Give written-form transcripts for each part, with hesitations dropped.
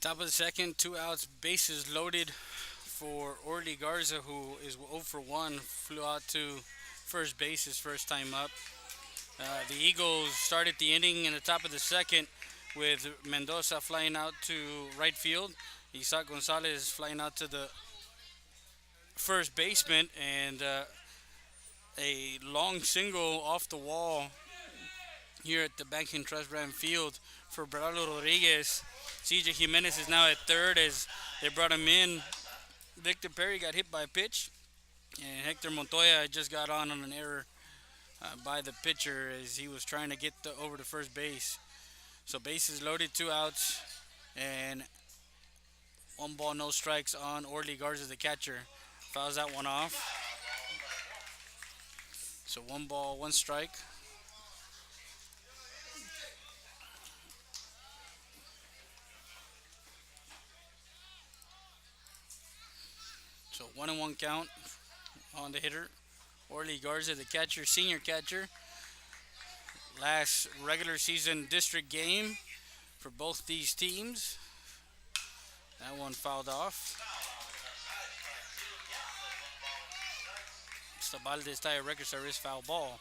Top of the second, 2 outs, bases loaded for Orly Garza, who is 0 for 1, flew out to first base his first time up. The Eagles started the inning in the top of the second with Mendoza flying out to right field, Isaac Gonzalez flying out to the first basement, and a long single off the wall here at the Banking Trust Brand Field for Berardo Rodriguez. CJ Jimenez is now at third as they brought him in. Victor Perry got hit by a pitch, and Hector Montoya just got on an error by the pitcher as he was trying to get over to first base. So bases loaded, 2 outs, and 1 ball, no strikes on Orly Garza, the catcher. Fouls that one off. So 1 ball, 1 strike. So 1-1 count on the hitter. Orly Garza, the catcher, senior catcher. Last regular season district game for both these teams. That one fouled off. Sabaldes Tire Record Service foul ball.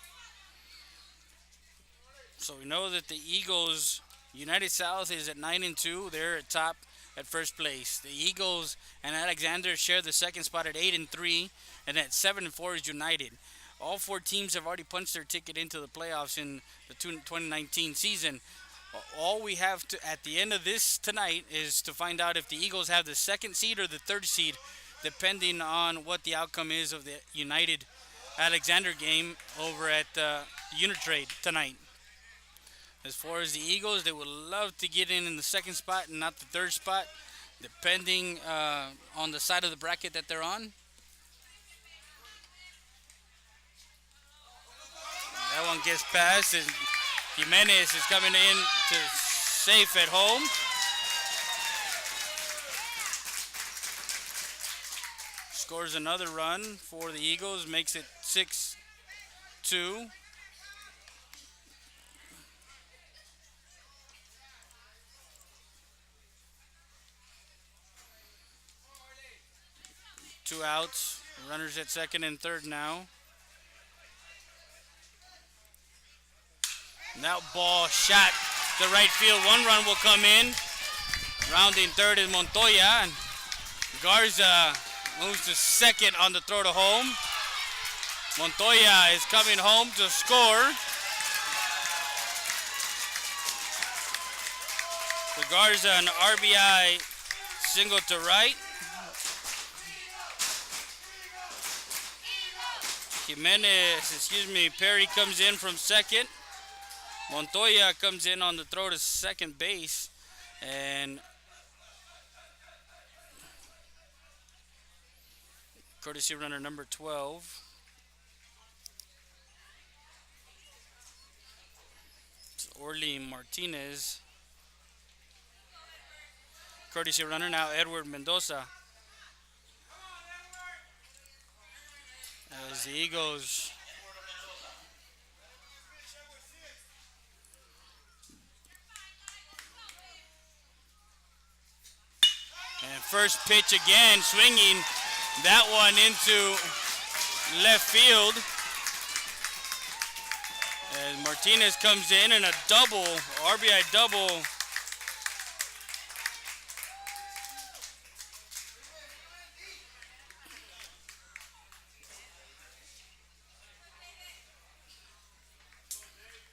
So we know that the Eagles, United South is at 9-2. They're at top at first place. The Eagles and Alexander share the second spot at 8-3, and at 7-4 is United. All four teams have already punched their ticket into the playoffs in the 2019 season. All we have to at the end of this tonight is to find out if the Eagles have the second seed or the third seed, depending on what the outcome is of the United Alexander game over at Unitrade tonight. As far as the Eagles, they would love to get in the second spot and not the third spot, depending on the side of the bracket that they're on. That one gets past, and Jimenez is coming in to safe at home. Scores another run for the Eagles, makes it 6-2. Two outs, runners at second and third now. Now ball shot to right field. 1 run will come in. Rounding third is Montoya. And Garza moves to second on the throw to home. Montoya is coming home to score. For Garza, an RBI single to right. Perry comes in from second. Montoya comes in on the throw to second base, and courtesy runner number 12. It's Orly Martinez. Courtesy runner now Edward Mendoza. As the Eagles and first pitch again, swinging that one into left field. And Martinez comes in and a double, RBI double.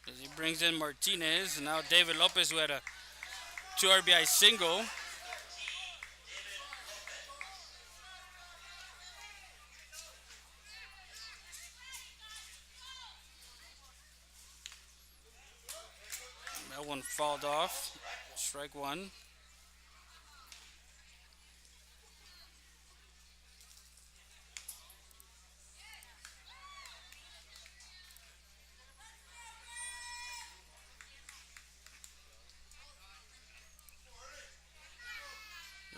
As he brings in Martinez, and now David Lopez, who had a 2 RBI single. That one fouled off. Strike one.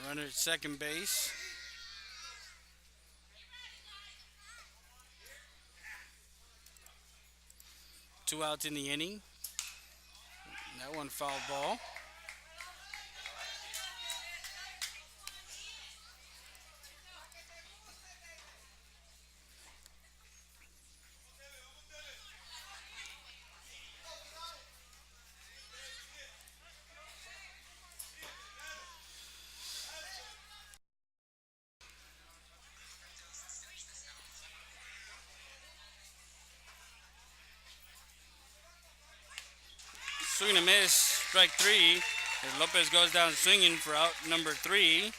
Runner at second base. Two outs in the inning. That one foul ball. swing and a miss, strike three. And Lopez goes down swinging for out number three.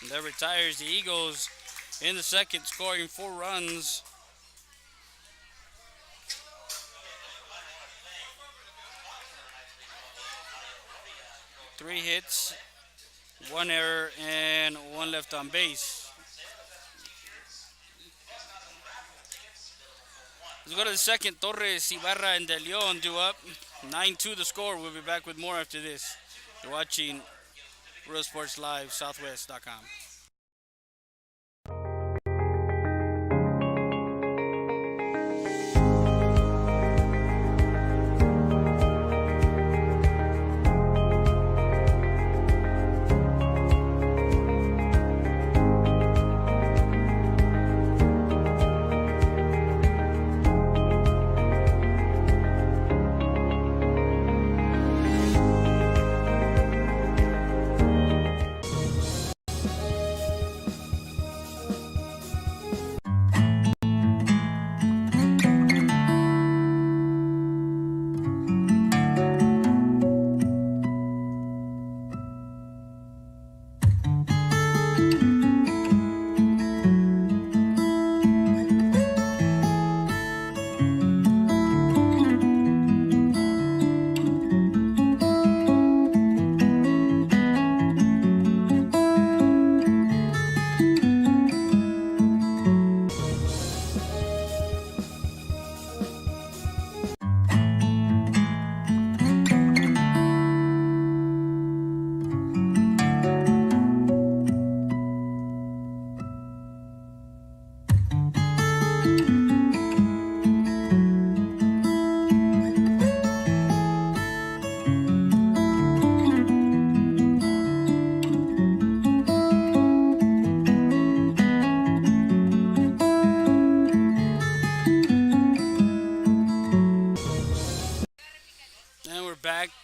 And that retires the Eagles in the second, scoring 4 runs. Three hits, one error, and one left on base. Let's go to the second. Torres, Ibarra, and De Leon do up. 9-2 the score. We'll be back with more after this. You're watching Real Sports Live, Southwest.com.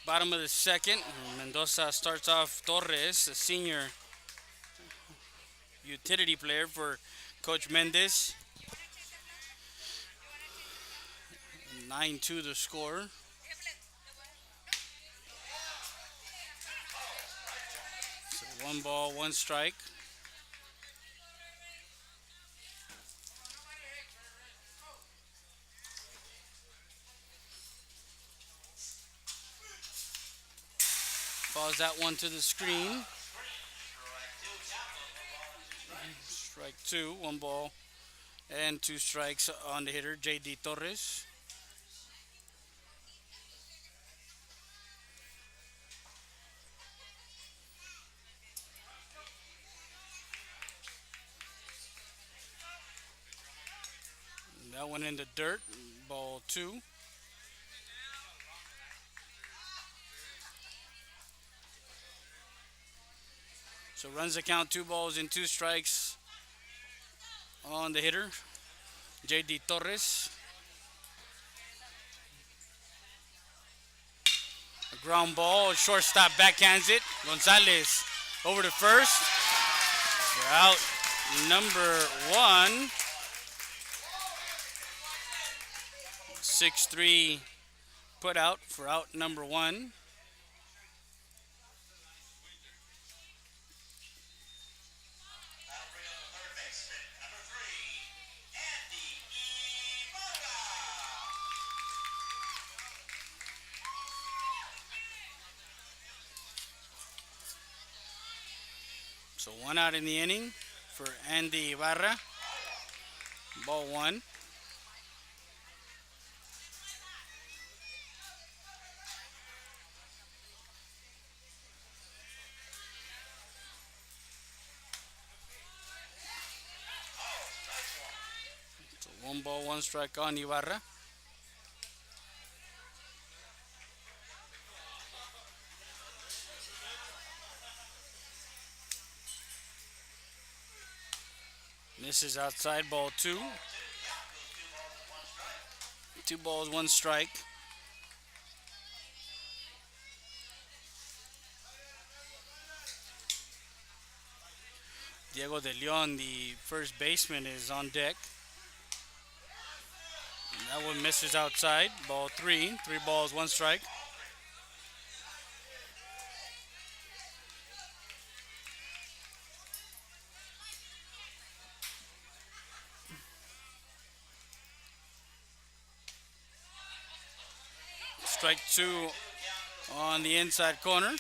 Bottom of the second, Mendoza starts off Torres, a senior utility player for Coach Mendez. 9-2 the score. So 1 ball, 1 strike. Falls that one to the screen. Strike 2, 1 ball and 2 strikes on the hitter, J.D. Torres. That one in the dirt, ball 2. So runs the count, 2 balls and 2 strikes on the hitter, J.D. Torres. A ground ball, shortstop backhands it. Gonzalez over to first. For out number 1. 6-3 put out for out number 1. So 1 out in the inning for Andy Ibarra. Ball 1. So 1 ball, 1 strike on Ibarra. Misses outside, ball 2. 2 balls, 1 strike. Diego De Leon, the first baseman, is on deck. And that one misses outside, ball 3. 3 balls, 1 strike. Strike two on the inside corner.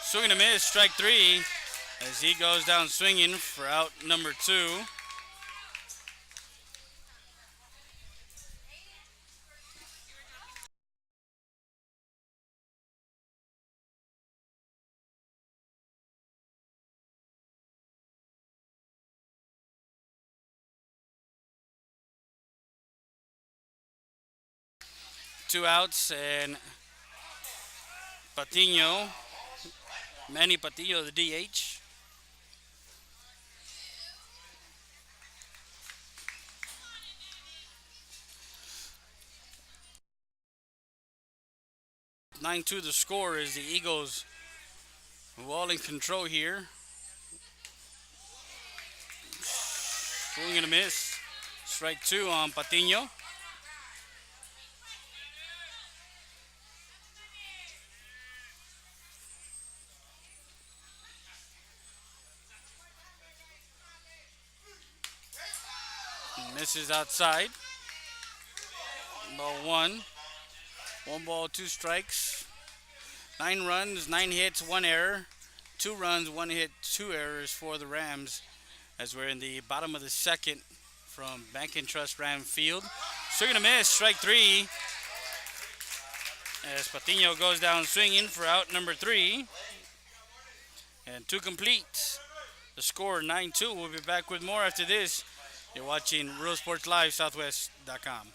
Swing and a miss, strike three, as he goes down swinging for out number two. Two outs, and Patino, Manny Patino, the DH. Nine-two the score is the Eagles all in control here. Swing and a miss. Strike two on Patino. Misses outside. Ball one. One ball, two strikes. 9 runs, 9 hits, 1 error. 2 runs, 1 hit, 2 errors for the Rams, as we're in the bottom of the second from Bank and Trust Ram Field. Swing and a miss, strike three, as Patino goes down swinging for out number three. And two complete. The score 9-2. We'll be back with more after this. You're watching Real Sports Live, Southwest.com.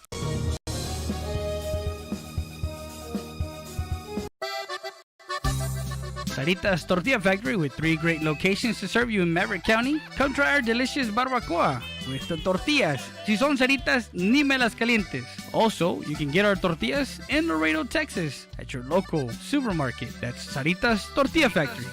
Sarita's Tortilla Factory, with 3 great locations to serve you in Maverick County. Come try our delicious barbacoa with the tortillas. Si son Saritas, ni me las calientes. Also, you can get our tortillas in Laredo, Texas at your local supermarket. That's Sarita's Tortilla Factory.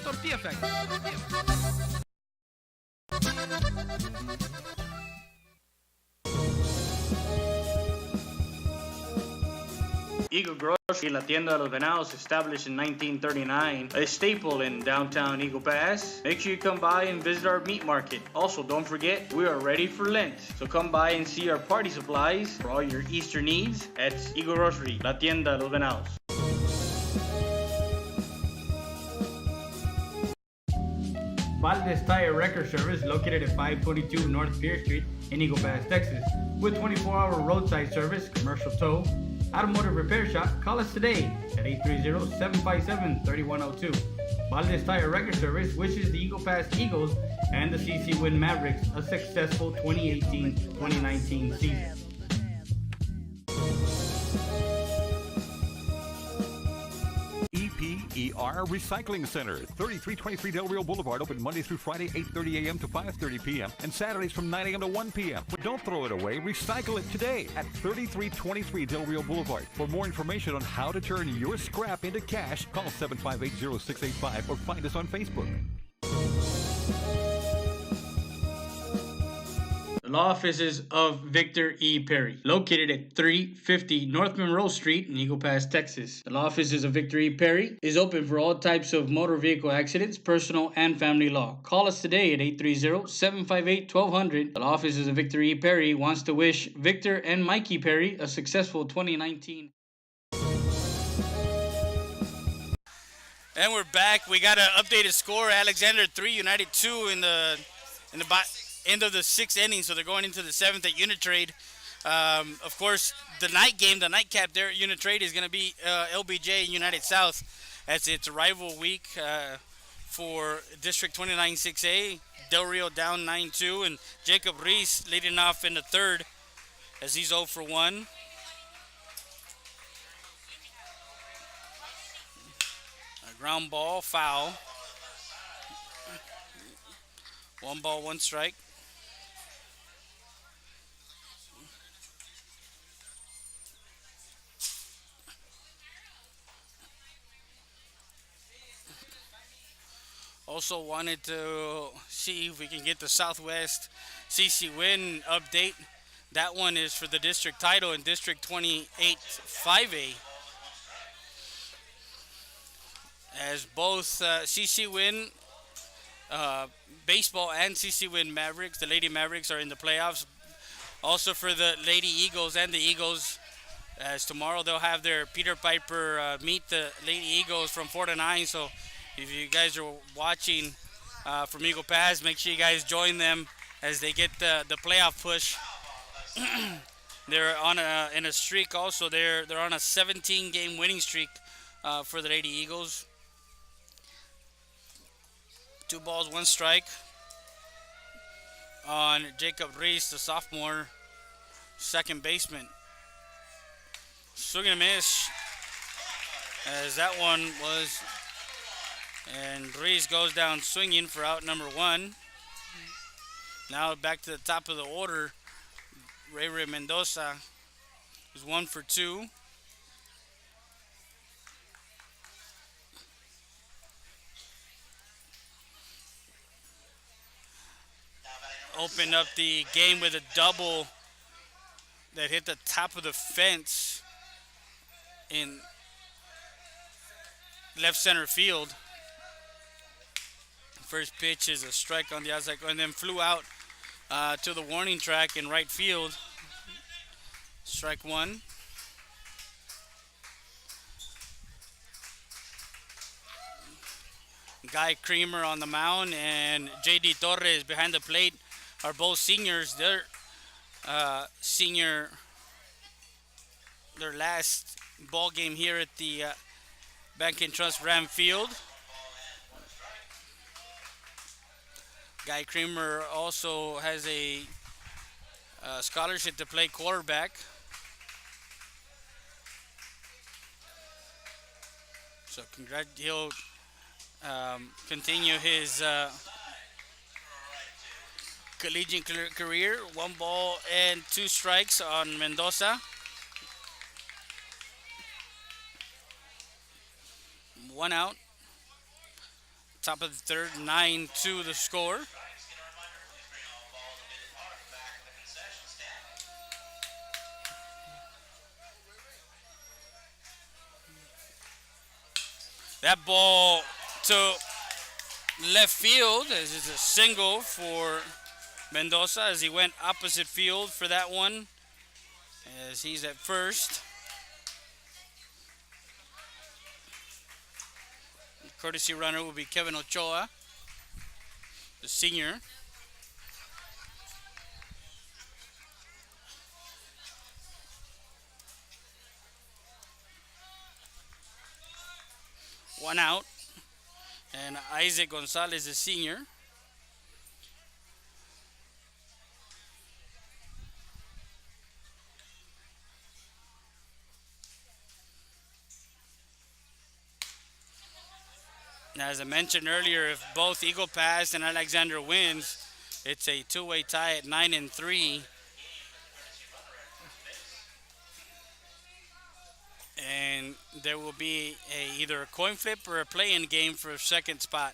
Eagle Grocery, La Tienda de los Venados, established in 1939, a staple in downtown Eagle Pass. Make sure you come by and visit our meat market. Also, don't forget, we are ready for Lent, so come by and see our party supplies for all your Easter needs at Eagle Grocery, La Tienda de los Venados. Valdez Tire Record Service, located at 522 North Pierce Street in Eagle Pass, Texas. With 24-hour roadside service, commercial tow, automotive repair shop, call us today at 830-757-3102. Valdez Tire Record Service wishes the Eagle Pass Eagles and the CC Win Mavericks a successful 2018-2019 season. EPER Recycling Center, 3323 Del Rio Boulevard, open Monday through Friday, 8:30 a.m. to 5:30 p.m. and Saturdays from 9 a.m. to 1 p.m. But don't throw it away, recycle it today at 3323 Del Rio Boulevard. For more information on how to turn your scrap into cash, call 758-0685 or find us on Facebook. The law offices of Victor E. Perry, located at 350 North Monroe Street in Eagle Pass, Texas. The law offices of Victor E. Perry is open for all types of motor vehicle accidents, personal and family law. Call us today at 830-758-1200. The law offices of Victor E. Perry wants to wish Victor and Mikey Perry a successful 2019. And we're back. We got an updated score. Alexander 3, United 2 in the end of the 6th inning, so they're going into the 7th at Unit Trade. Of course, the night game, the nightcap there at Unit Trade is going to be LBJ and United South, as it's rival week for District 29 6A. Del Rio down 9-2, and Jacob Reese leading off in the third as he's 0 for 1. A ground ball, foul. 1 ball, 1 strike. Also wanted to see if we can get the Southwest CC Win update. That one is for the district title in District 28 5A. As both CC Win baseball and CC Win Mavericks, the Lady Mavericks, are in the playoffs. Also for the Lady Eagles and the Eagles, as tomorrow they'll have their Peter Piper meet the Lady Eagles from 4 to 9. So if you guys are watching from Eagle Pass, make sure you guys join them as they get the playoff push. They're on in a streak also. They're on a 17-game winning streak for the Lady Eagles. 2 balls, 1 strike on Jacob Reese, the sophomore second baseman. Swing and a miss, as that one was, and Reese goes down swinging for out number 1. Now back to the top of the order. Ray Mendoza is 1 for 2. Opened up the game with a double that hit the top of the fence in left center field. First pitch is a strike on the outside, and then flew out to the warning track in right field. Strike 1. Guy Creamer on the mound and JD Torres behind the plate are both seniors. They're their last ball game here at the Bank and Trust Ram Field. Guy Creamer also has a scholarship to play quarterback. So he'll continue his collegiate career. 1 ball and 2 strikes on Mendoza. 1 out. Top of the third, 9-2 the score. That ball to left field as it's a single for Mendoza as he went opposite field for that one, as he's at first. Courtesy runner will be Kevin Ochoa, the senior. One out, and Isaac Gonzalez, the senior. Now, as I mentioned earlier, if both Eagle Pass and Alexander wins, it's a 2-way tie at 9-3. And there will be either a coin flip or a play-in game for a second spot,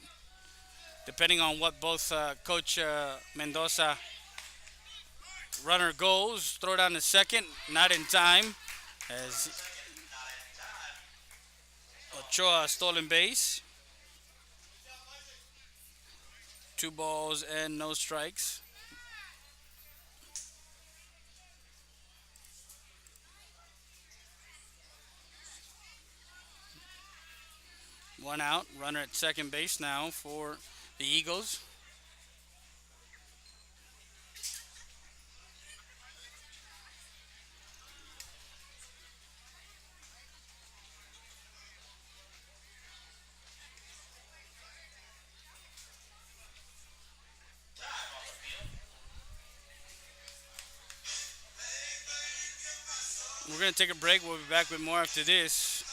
depending on what both Coach Mendoza runner goes. Throw down the second, not in time, as Ochoa stolen base. 2 balls and no strikes. One out, runner at second base now for the Eagles. We're going to take a break. We'll be back with more after this.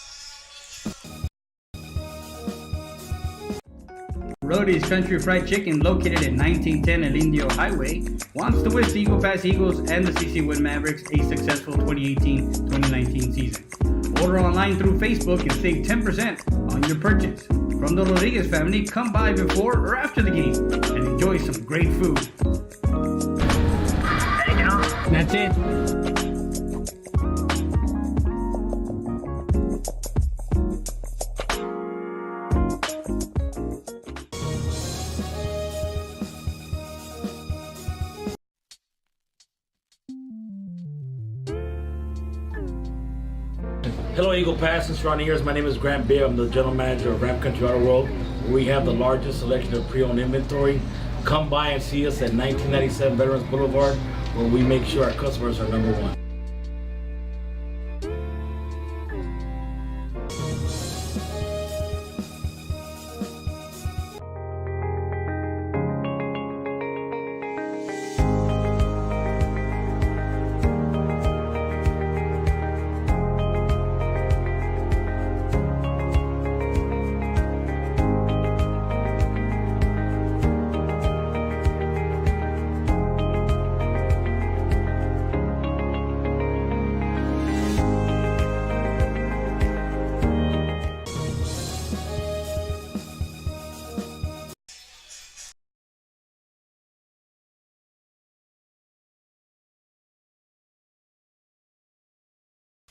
Rody's Country Fried Chicken, located at 1910 El Indio Highway, wants to wish the Eagle Pass Eagles and the CC Win Mavericks a successful 2018-2019 season. Order online through Facebook and save 10% on your purchase. From the Rodriguez family, come by before or after the game and enjoy some great food. That's That's it. Hello, Eagle Pass and surrounding areas. My name is Grant Beer. I'm the general manager of Ram Country Auto World. We have the largest selection of pre-owned inventory. Come by and see us at 1997 Veterans Boulevard, where we make sure our customers are number one.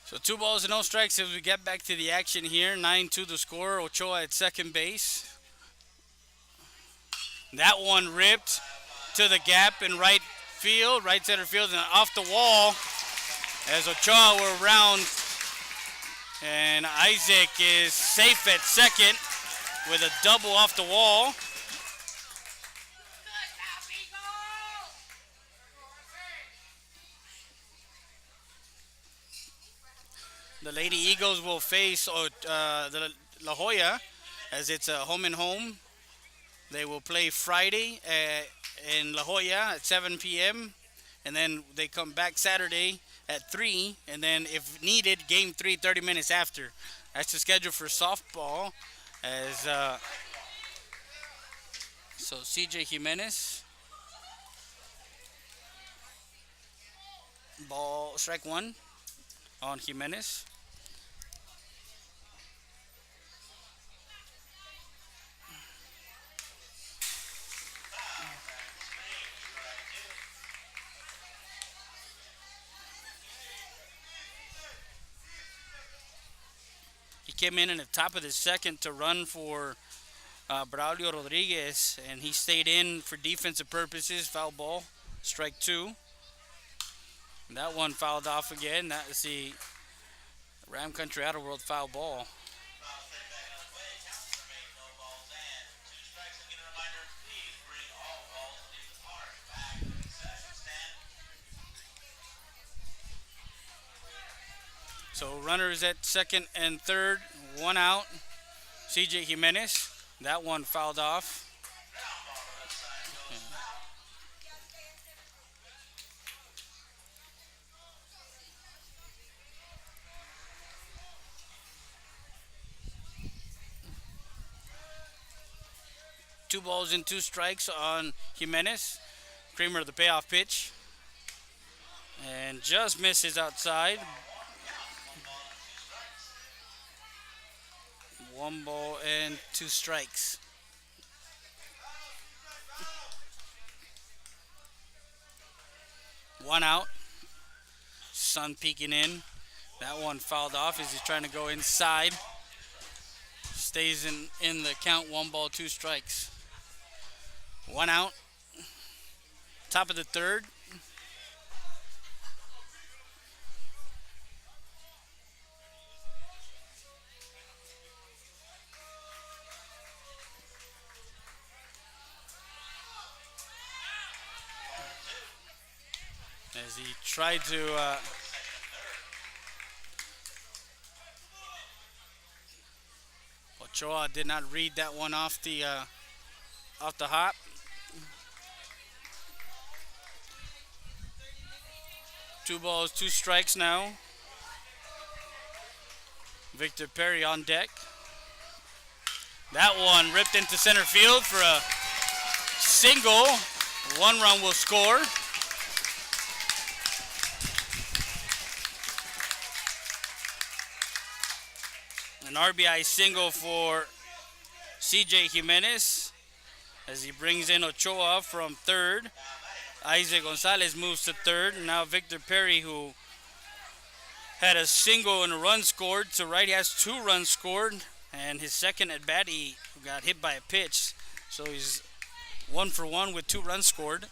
So 2 balls and no strikes as we get back to the action here. 9-2 the score. Ochoa at second base. That one ripped to the gap in right field, right center field, and off the wall as Ochoa were around. And Isaac is safe at second with a double off the wall. The Lady Eagles will face the La Jolla as it's a home and home. They will play Friday in La Jolla at 7 p.m. and then they come back Saturday at 3, and then if needed, game 3 30 minutes after. That's the schedule for softball. As so CJ Jimenez, ball strike 1 on Jimenez. He came in the top of the second to run for Braulio Rodriguez, and he stayed in for defensive purposes. Foul ball, strike 2. And that one fouled off again. That is the Ram Country Auto World foul ball. So runners at second and third, 1 out. CJ Jimenez, that one fouled off. Two balls and 2 strikes on Jimenez. Kramer the payoff pitch. And just misses outside. 1 ball and 2 strikes. One out. Sun peeking in. That one fouled off as he's trying to go inside. Stays in the count. 1 ball, 2 strikes. 1 out. Top of the third. As he tried to Ochoa did not read that one off the hop. Two balls, 2 strikes now. Victor Perry on deck. That one ripped into center field for a single. 1 run will score. An RBI single for CJ Jimenez as he brings in Ochoa from third. Isaac Gonzalez moves to third. And now Victor Perry, who had a single and a run scored to right, he has 2 runs scored. And his second at bat, he got hit by a pitch. So he's 1 for 1 with 2 runs scored.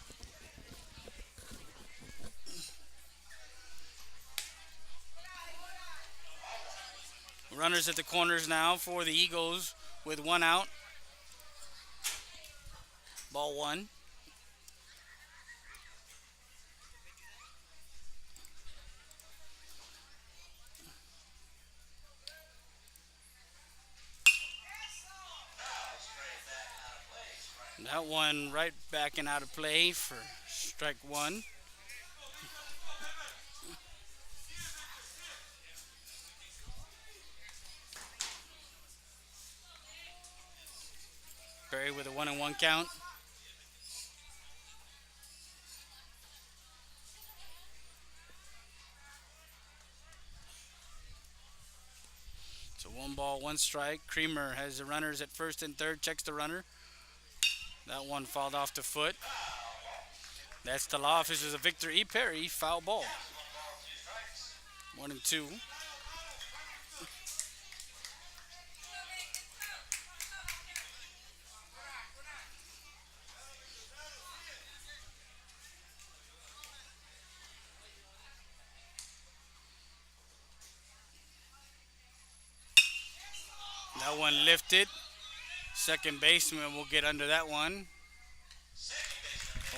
Runners at the corners now for the Eagles with 1 out. Ball 1. That one right back and out of play for strike 1. Perry with a 1-1 count. So 1 ball, 1 strike. Creamer has the runners at first and third, checks the runner. That one fouled off the foot. That's the law offices of Victor E. Perry, foul ball. 1-2. That one lifted. Second baseman will get under that one.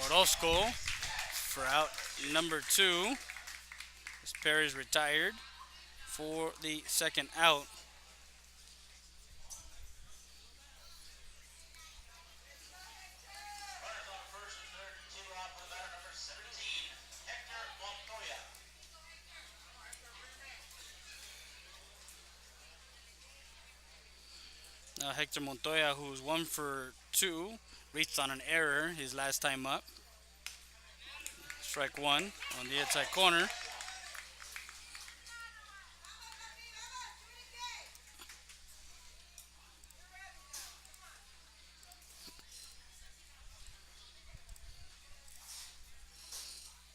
Orozco for out number 2. As Perry's retired for the second out. Now Hector Montoya, who's 1 for 2, reached on an error his last time up. Strike 1 on the outside corner.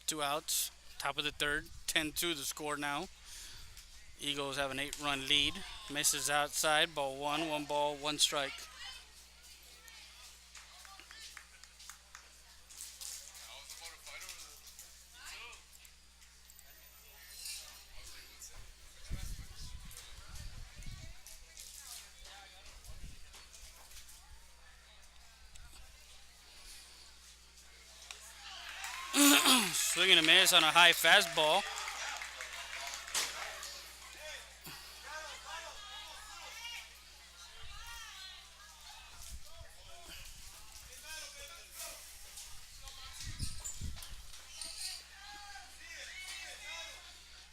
Two outs, top of the third, 10-2 the score now. Eagles have an 8-run lead. Misses outside, ball 1, 1 ball, 1 strike. Swing and a miss on a high fastball.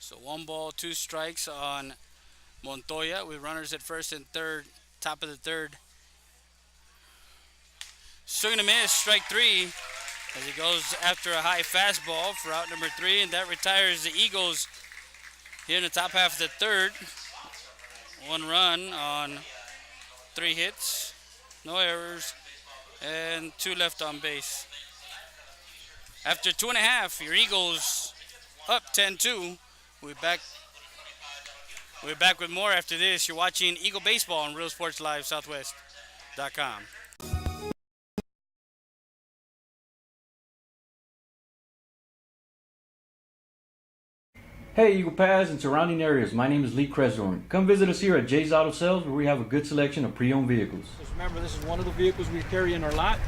So 1 ball, 2 strikes on Montoya with runners at first and third, top of the third. Swing and a miss, strike 3, as he goes after a high fastball for out number 3, and that retires the Eagles here in the top half of the third. 1 run on 3 hits, no errors, and 2 left on base. After 2.5, your Eagles up 10-2. We're back with more after this. You're watching Eagle Baseball on Real Sports Live Southwest.com. Hey Eagle Pass and surrounding areas, my name is Lee Cresdorn. Come visit us here at Jay's Auto Sales, where we have a good selection of pre-owned vehicles. Just remember, this is one of the vehicles we carry in our lot.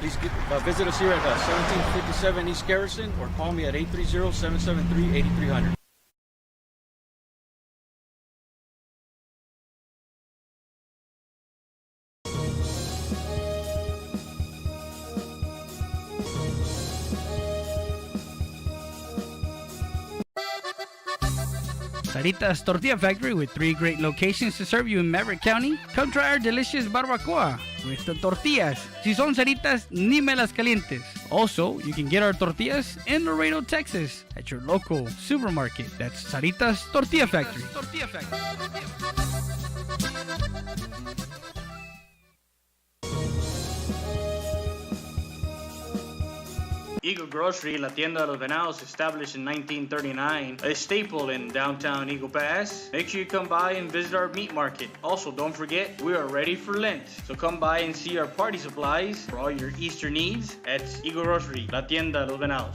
Please visit us here at 1757 East Garrison, or call me at 830-773-8300. Saritas Tortilla Factory with 3 great locations to serve you in Maverick County. Come try our delicious barbacoa with the tortillas. Si son saritas, ni me las calientes. Also, you can get our tortillas in Laredo, Texas at your local supermarket. That's Saritas Tortilla Factory. Eagle Grocery, la tienda de los venados, established in 1939, a staple in downtown Eagle Pass. Make sure you come by and visit our meat market. Also, don't forget, we are ready for Lent. So come by and see our party supplies for all your Easter needs at Eagle Grocery, la tienda de los venados.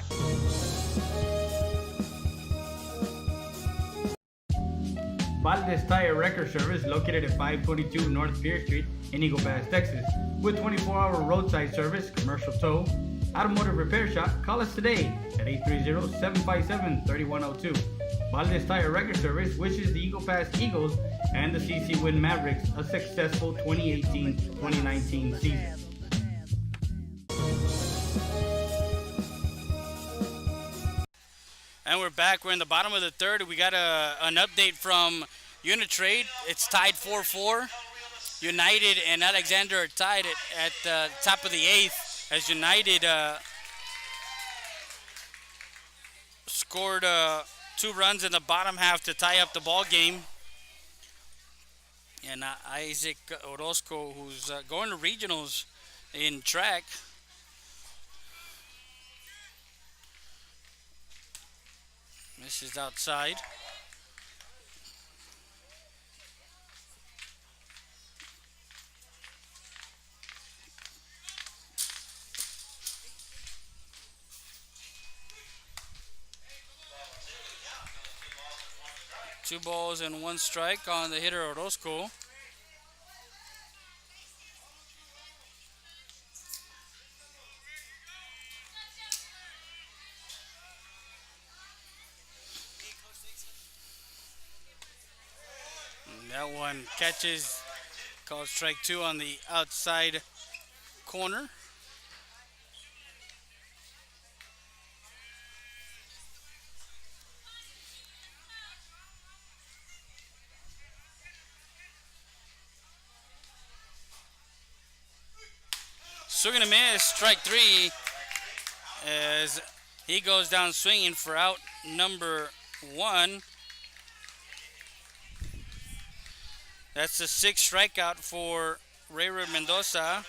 Valdez Tire Record Service, located at 522 North Pierce Street in Eagle Pass, Texas. With 24-hour roadside service, commercial tow, automotive repair shop, call us today at 830-757-3102. Valdez Tire Record Service wishes the Eagle Pass Eagles and the CC Win Mavericks a successful 2018-2019 season. And we're back. We're in the bottom of the third. We got an update from Unitrade. It's tied 4-4. United and Alexander are tied at the top of the eighth as United scored 2 runs in the bottom half to tie up the ball game. And Isaac Orozco, who's going to regionals in track, this is outside. Two balls and 1 strike on the hitter Orozco. That one catches, called strike 2 on the outside corner. Swing and a miss, strike 3, as he goes down swinging for out number 1. That's the 6th strikeout for Raymond Mendoza.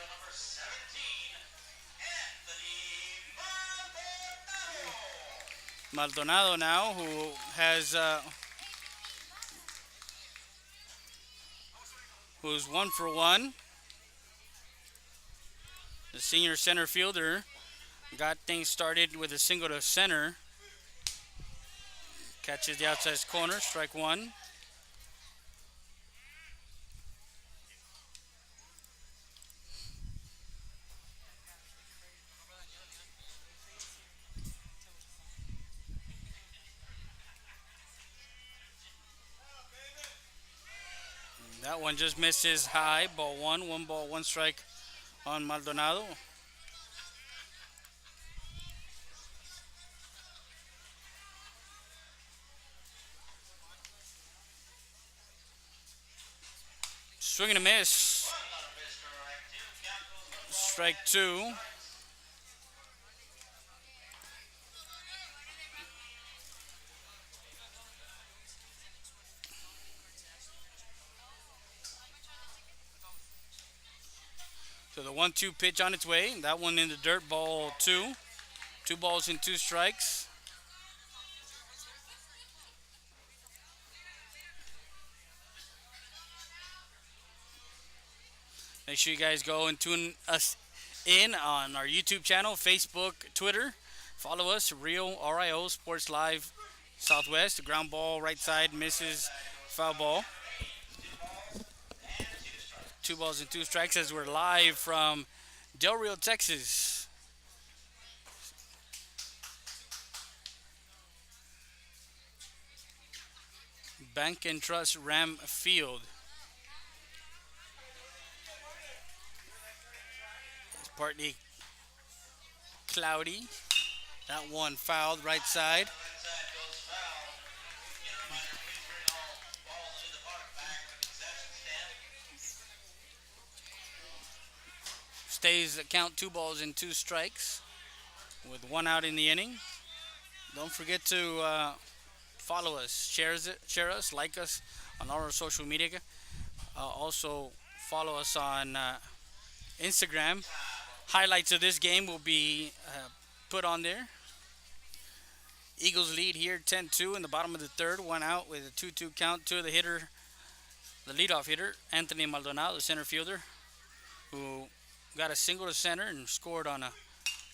Maldonado now, who has who's 1 for 1. The senior center fielder got things started with a single to center. Catches the outside corner, strike 1. That one just misses high, ball 1, 1 ball, 1 strike on Maldonado. Swing and a miss. Strike 2. So the 1-2 pitch on its way. That one in the dirt, ball 2. 2 balls and 2 strikes. Make sure you guys go and tune us in on our YouTube channel, Facebook, Twitter. Follow us, RIO Sports Live Southwest. The ground ball right side misses, foul ball. 2 balls and 2 strikes as we're live from Del Rio, Texas. Bank and Trust Ram Field. It's partly cloudy. That one fouled right side. Stays the count, 2 balls and 2 strikes with 1 out in the inning. Don't forget to follow us, share us, like us on all our social media. Also follow us on Instagram. Highlights of this game will be put on there. Eagles lead here 10-2 in the bottom of the third. One out with a 2-2 count to the hitter, the leadoff hitter, Anthony Maldonado, the center fielder, who got a single to center and scored on a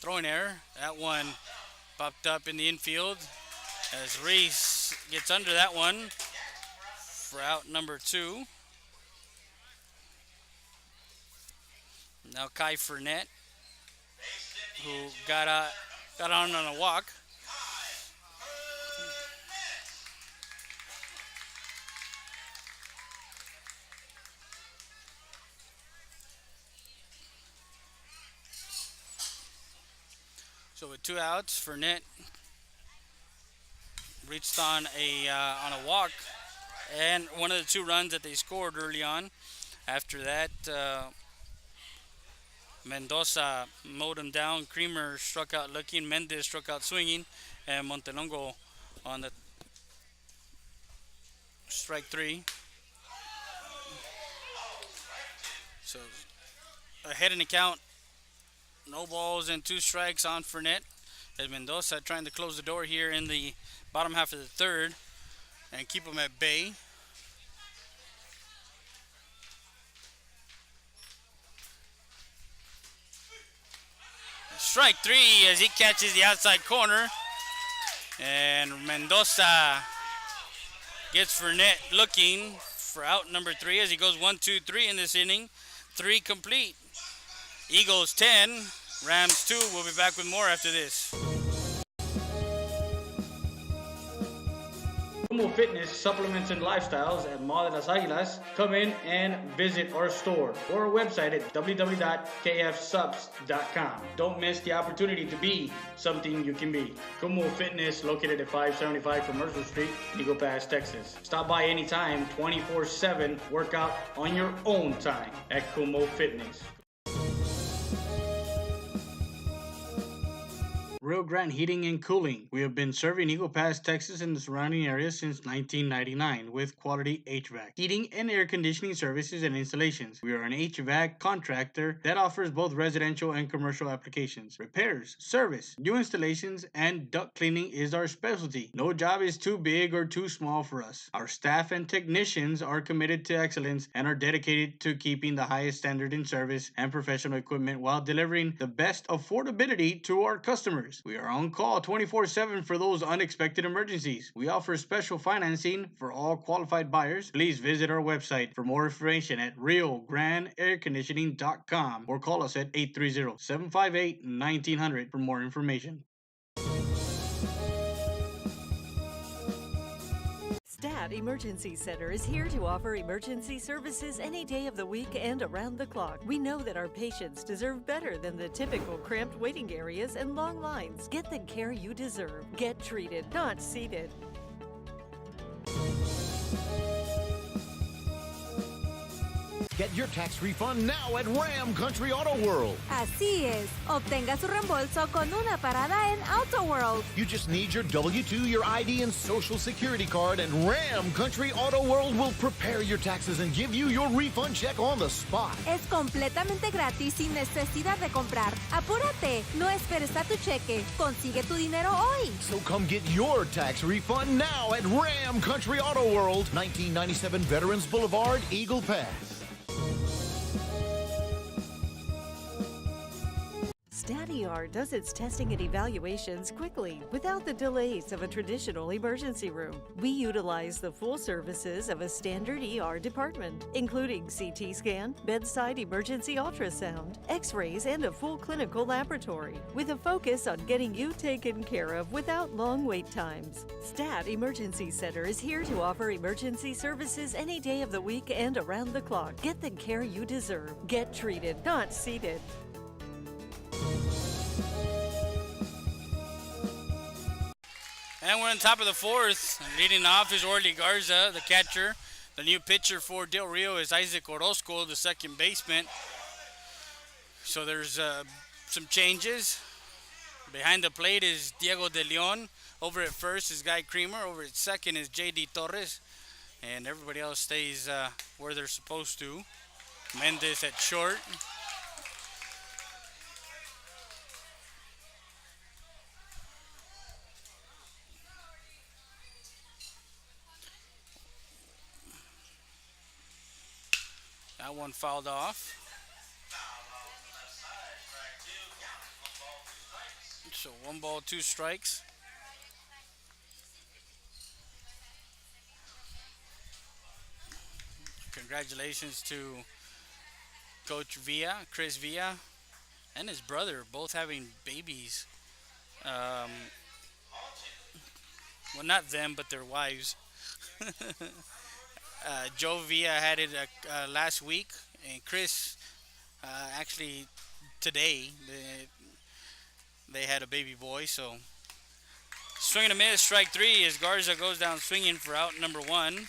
throwing error. That one popped up in the infield as Reese gets under that one for out number 2. Now Kai Fournette, who got on a walk. So with 2 outs, Fournette reached on a walk, and one of the 2 runs that they scored early on. After that, Mendoza mowed him down. Creamer struck out looking. Mendez struck out swinging, and Montelongo on the strike 3. So ahead in the count. No balls and 2 strikes on Fournette, as Mendoza trying to close the door here in the bottom half of the third and keep him at bay. Strike 3 as he catches the outside corner, and Mendoza gets Fournette looking for out number 3 as he goes 1-2-3 in this inning. 3 complete. Eagles 10, Rams 2. We'll be back with more after this. Kumo Fitness Supplements and Lifestyles at Mall de las Águilas. Come in and visit our store or our website at www.kfsubs.com. Don't miss the opportunity to be something you can be. Kumo Fitness, located at 575 Commercial Street, Eagle Pass, Texas. Stop by anytime, 24/7. Work out on your own time at Kumo Fitness. Rio Grande Heating and Cooling. We have been serving Eagle Pass, Texas and the surrounding area since 1999 with quality HVAC, heating and air conditioning services and installations. We are an HVAC contractor that offers both residential and commercial applications. Repairs, service, new installations, and duct cleaning is our specialty. No job is too big or too small for us. Our staff and technicians are committed to excellence and are dedicated to keeping the highest standard in service and professional equipment while delivering the best affordability to our customers. We are on call 24/7 for those unexpected emergencies. We offer special financing for all qualified buyers. Please visit our website for more information at RioGrandeAirConditioning.com or call us at 830-758-1900 for more information. STAT Emergency Center is here to offer emergency services any day of the week and around the clock. We know that our patients deserve better than the typical cramped waiting areas and long lines. Get the care you deserve. Get treated, not seated. Get your tax refund now at Ram Country Auto World. Así es. Obtenga su reembolso con una parada en Auto World. You just need your W-2, your ID, and Social Security card, and Ram Country Auto World will prepare your taxes and give you your refund check on the spot. Es completamente gratis sin necesidad de comprar. Apúrate. No esperes a tu cheque. Consigue tu dinero hoy. So come get your tax refund now at Ram Country Auto World, 1997 Veterans Boulevard, Eagle Pass. StatER does its testing and evaluations quickly without the delays of a traditional emergency room. We utilize the full services of a standard ER department, including CT scan, bedside emergency ultrasound, x-rays, and a full clinical laboratory, with a focus on getting you taken care of without long wait times. STAT Emergency Center is here to offer emergency services any day of the week and around the clock. Get the care you deserve. Get treated, not seated. And we're on top of the fourth. Leading off is Orly Garza, the catcher. The new pitcher for Del Rio is Isaac Orozco, the second baseman. So there's some changes. Behind the plate is Diego De Leon. Over at first is Guy Creamer. Over at second is J.D. Torres. And everybody else stays where they're supposed to. Mendez at short. That one fouled off. So 1 ball, 2 strikes. Congratulations to Coach Villa, Chris Villa, and his brother, both having babies. Well, not them, but their wives. Joe Villa had it last week, and Chris actually today they had a baby boy. So swing and a miss, strike 3 as Garza goes down swinging for out number 1.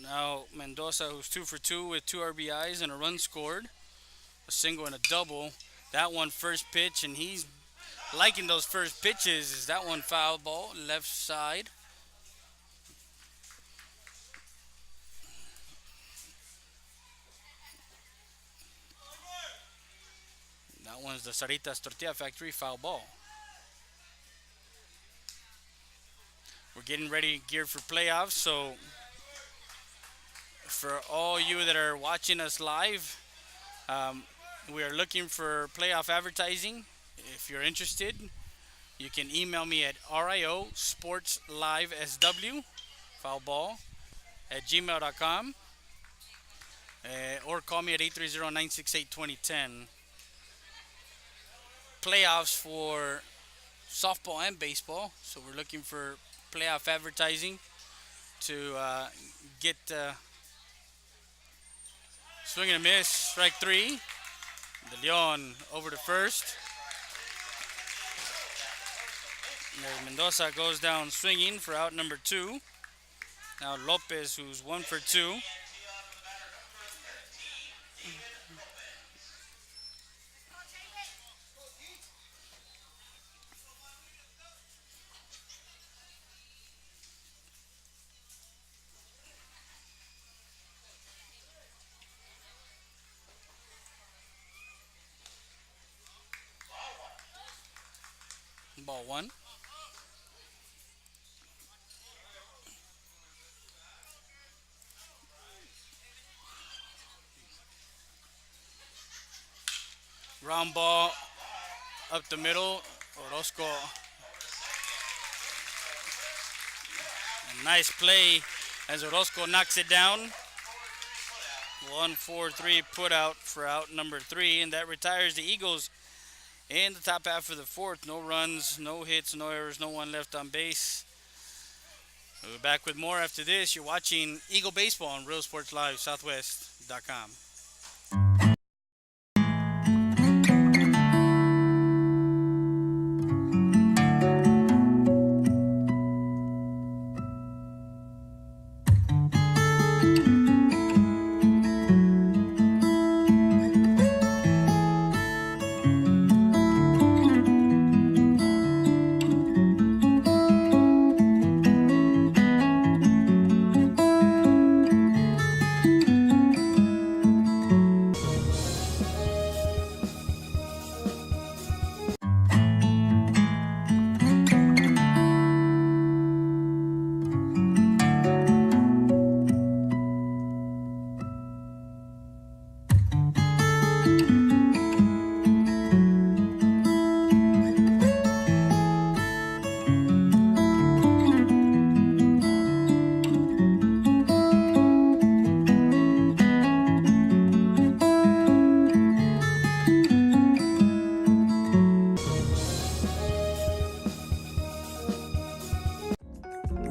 Now Mendoza, who's 2 for 2 with 2 RBIs and a run scored, a single and a double. That one first pitch, and he's liking those first pitches. Is that one foul ball, left side? That one's the Saritas Tortilla Factory foul ball. We're getting ready, geared for playoffs, so for all you that are watching us live, we are looking for playoff advertising. If you're interested, you can email me at riosportslivesw, foul ball, at gmail.com, or call me at 830-968-2010. Playoffs for softball and baseball, so we're looking for playoff advertising to get swing and a miss, strike 3. De Leon over to first. And Mendoza goes down swinging for out number 2. Now Lopez, who's 1 for 2. Ball 1. Ground ball up the middle. Orozco. A nice play as Orozco knocks it down. 1-4-3 put out for out number 3, and that retires the Eagles in the top half of the 4th. No runs, no hits, no errors, no one left on base. We'll be back with more after this. You're watching Eagle Baseball on Real Sports Live, Southwest.com.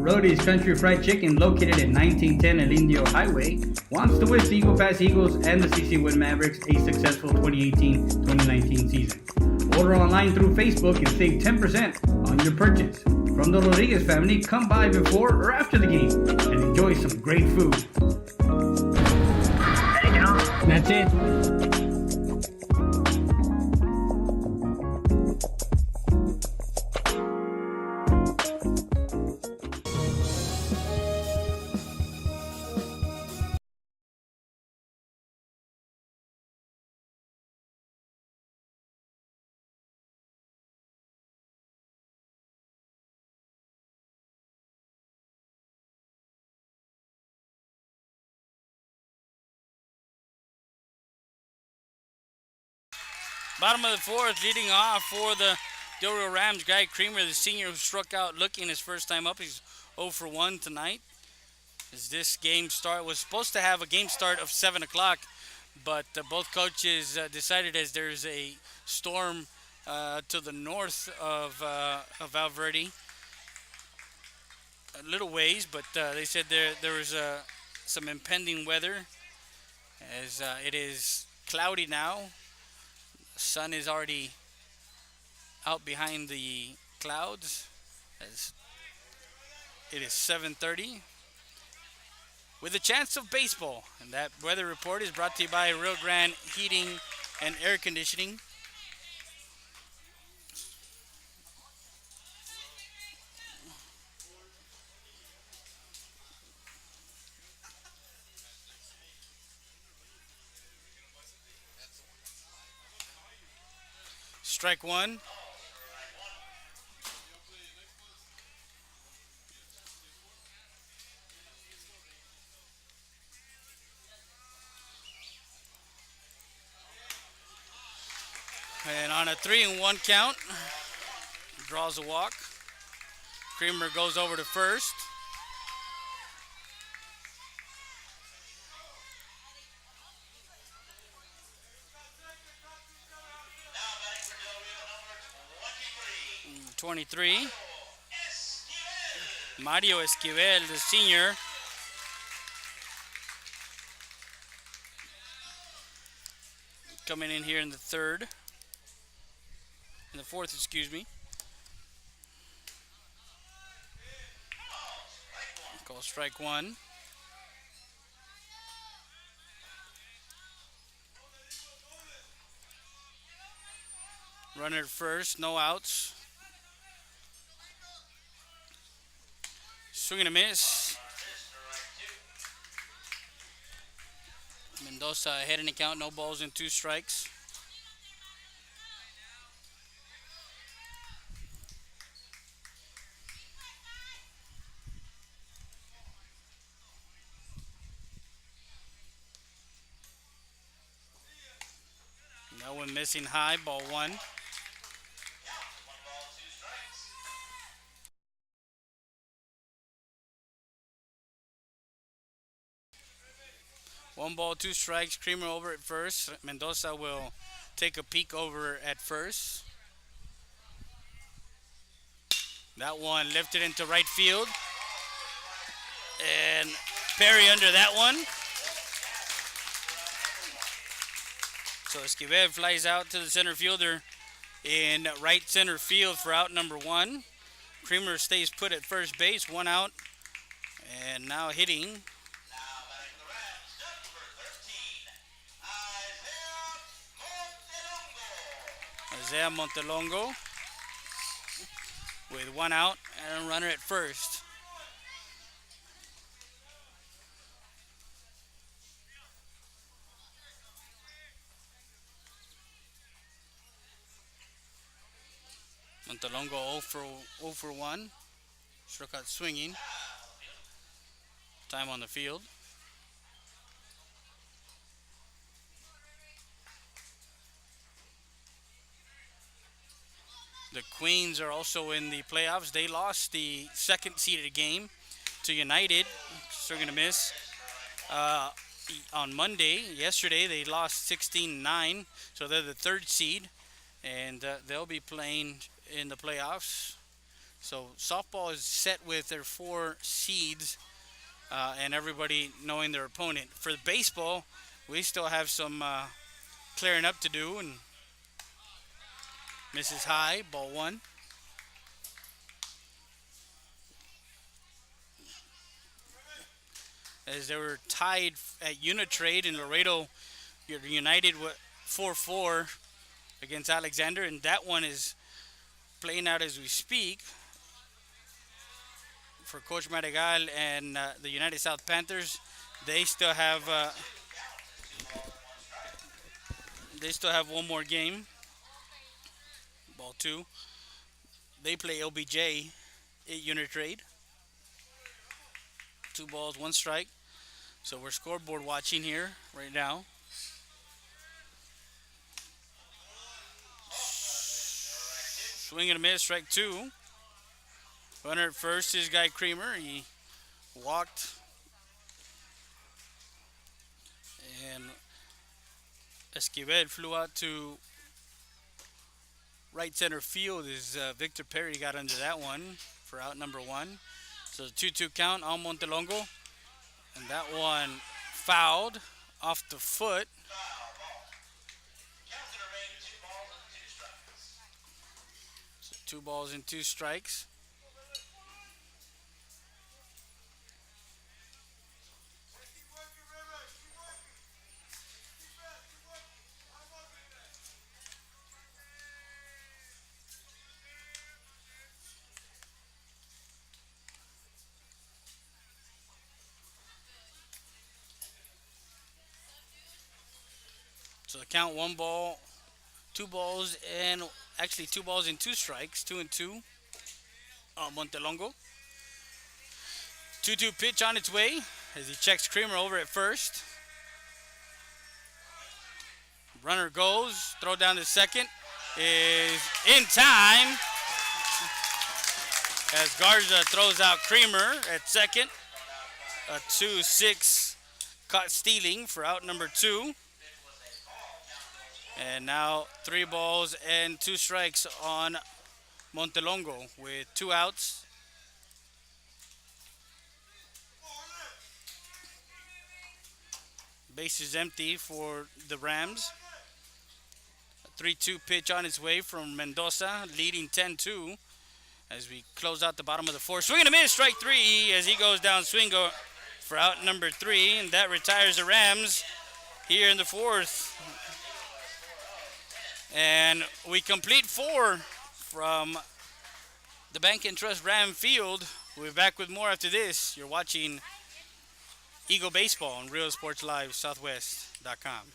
Rody's Country Fried Chicken, located at 1910 El Indio Highway, wants to wish the Eagle Pass Eagles and the CC Wind Mavericks a successful 2018-2019 season. Order online through Facebook and save 10% on your purchase. From the Rodriguez family, come by before or after the game and enjoy some great food. That's it. Bottom of the fourth, leading off for the Del Rio Rams, Guy Creamer, the senior who struck out looking his first time up. He's 0 for 1 tonight. As this game was supposed to have a game start of 7 o'clock, but both coaches decided, as there's a storm to the north of Valverde, a little ways, but they said there was some impending weather, as it is cloudy now. The sun is already out behind the clouds, as it is 7:30 with a chance of baseball. And that weather report is brought to you by Rio Grande Heating and Air Conditioning. Strike one. And on a 3-1 count, draws a walk. Creamer goes over to first. Number 23. Mario Esquivel, the senior. Coming in here in the fourth, excuse me. Call strike one. Runner at first, no outs. Swing and a miss. Mendoza ahead in the count, no balls and 2 strikes. That one missing high, ball one. One ball, 2 strikes. Creamer over at first. Mendoza will take a peek over at first. That one lifted into right field. And Perry under that one. So Esquivel flies out to the center fielder in right center field for out number 1. Creamer stays put at first base, 1 out. And now hitting Isaiah Montelongo with 1 out and a runner at first. Montelongo 0 for 1. Struck out swinging. Time on the field. The Queens are also in the playoffs. They lost the second seeded game to United. Swing and a miss. On Monday, yesterday, they lost 16-9. So they're the 3rd seed. And they'll be playing in the playoffs. So softball is set with their 4 seeds and everybody knowing their opponent. For the baseball, we still have some clearing up to do, and misses high, ball 1. As they were tied at Unitrade in Laredo, United 4-4 against Alexander, and that one is playing out as we speak for Coach Madrigal and the United South Panthers. They still have one more game. Ball 2. They play LBJ at Unitrade. 2 balls, 1 strike. So we're scoreboard watching here right now. Swing and a miss, strike 2. Runner at first is Guy Creamer. He walked. And Esquivel flew out to right center field as Victor Perry got under that one for out number 1. So 2-2 count on Montelongo. And that one fouled off the foot. So 2 balls and 2 strikes. So the count 1 ball, 2 balls, and actually 2 balls and 2 strikes, 2-2 on Montelongo. 2-2 pitch on its way as he checks Creamer over at first. Runner goes, throw down to second is in time as Garza throws out Creamer at second. A 2-6 caught stealing for out number 2. And now 3 balls and 2 strikes on Montelongo with 2 outs. Base is empty for the Rams. A 3-2 pitch on its way from Mendoza, leading 10-2 as we close out the bottom of the 4th. Swing and a miss, strike 3 as he goes down swing for out number 3, and that retires the Rams here in the 4th. And we complete 4 from the Bank and Trust Ram Field. We'll be back with more after this. You're watching Eagle Baseball on Real Sports Live Southwest.com.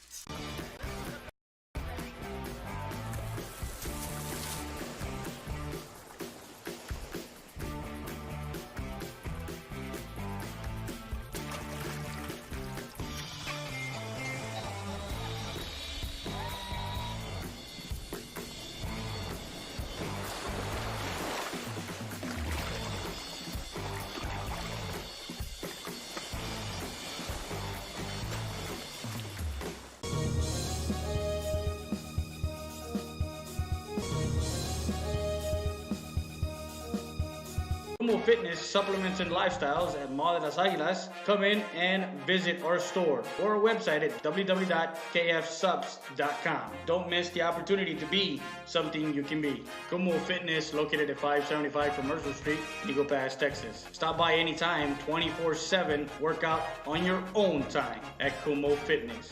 Kumo Fitness Supplements and Lifestyles at Mall de las Águilas. Come in and visit our store or our website at www.kfsubs.com. Don't miss the opportunity to be something you can be. Kumo Fitness, located at 575 Commercial Street, Eagle Pass, Texas. Stop by anytime, 24/7. Work out on your own time at Kumo Fitness.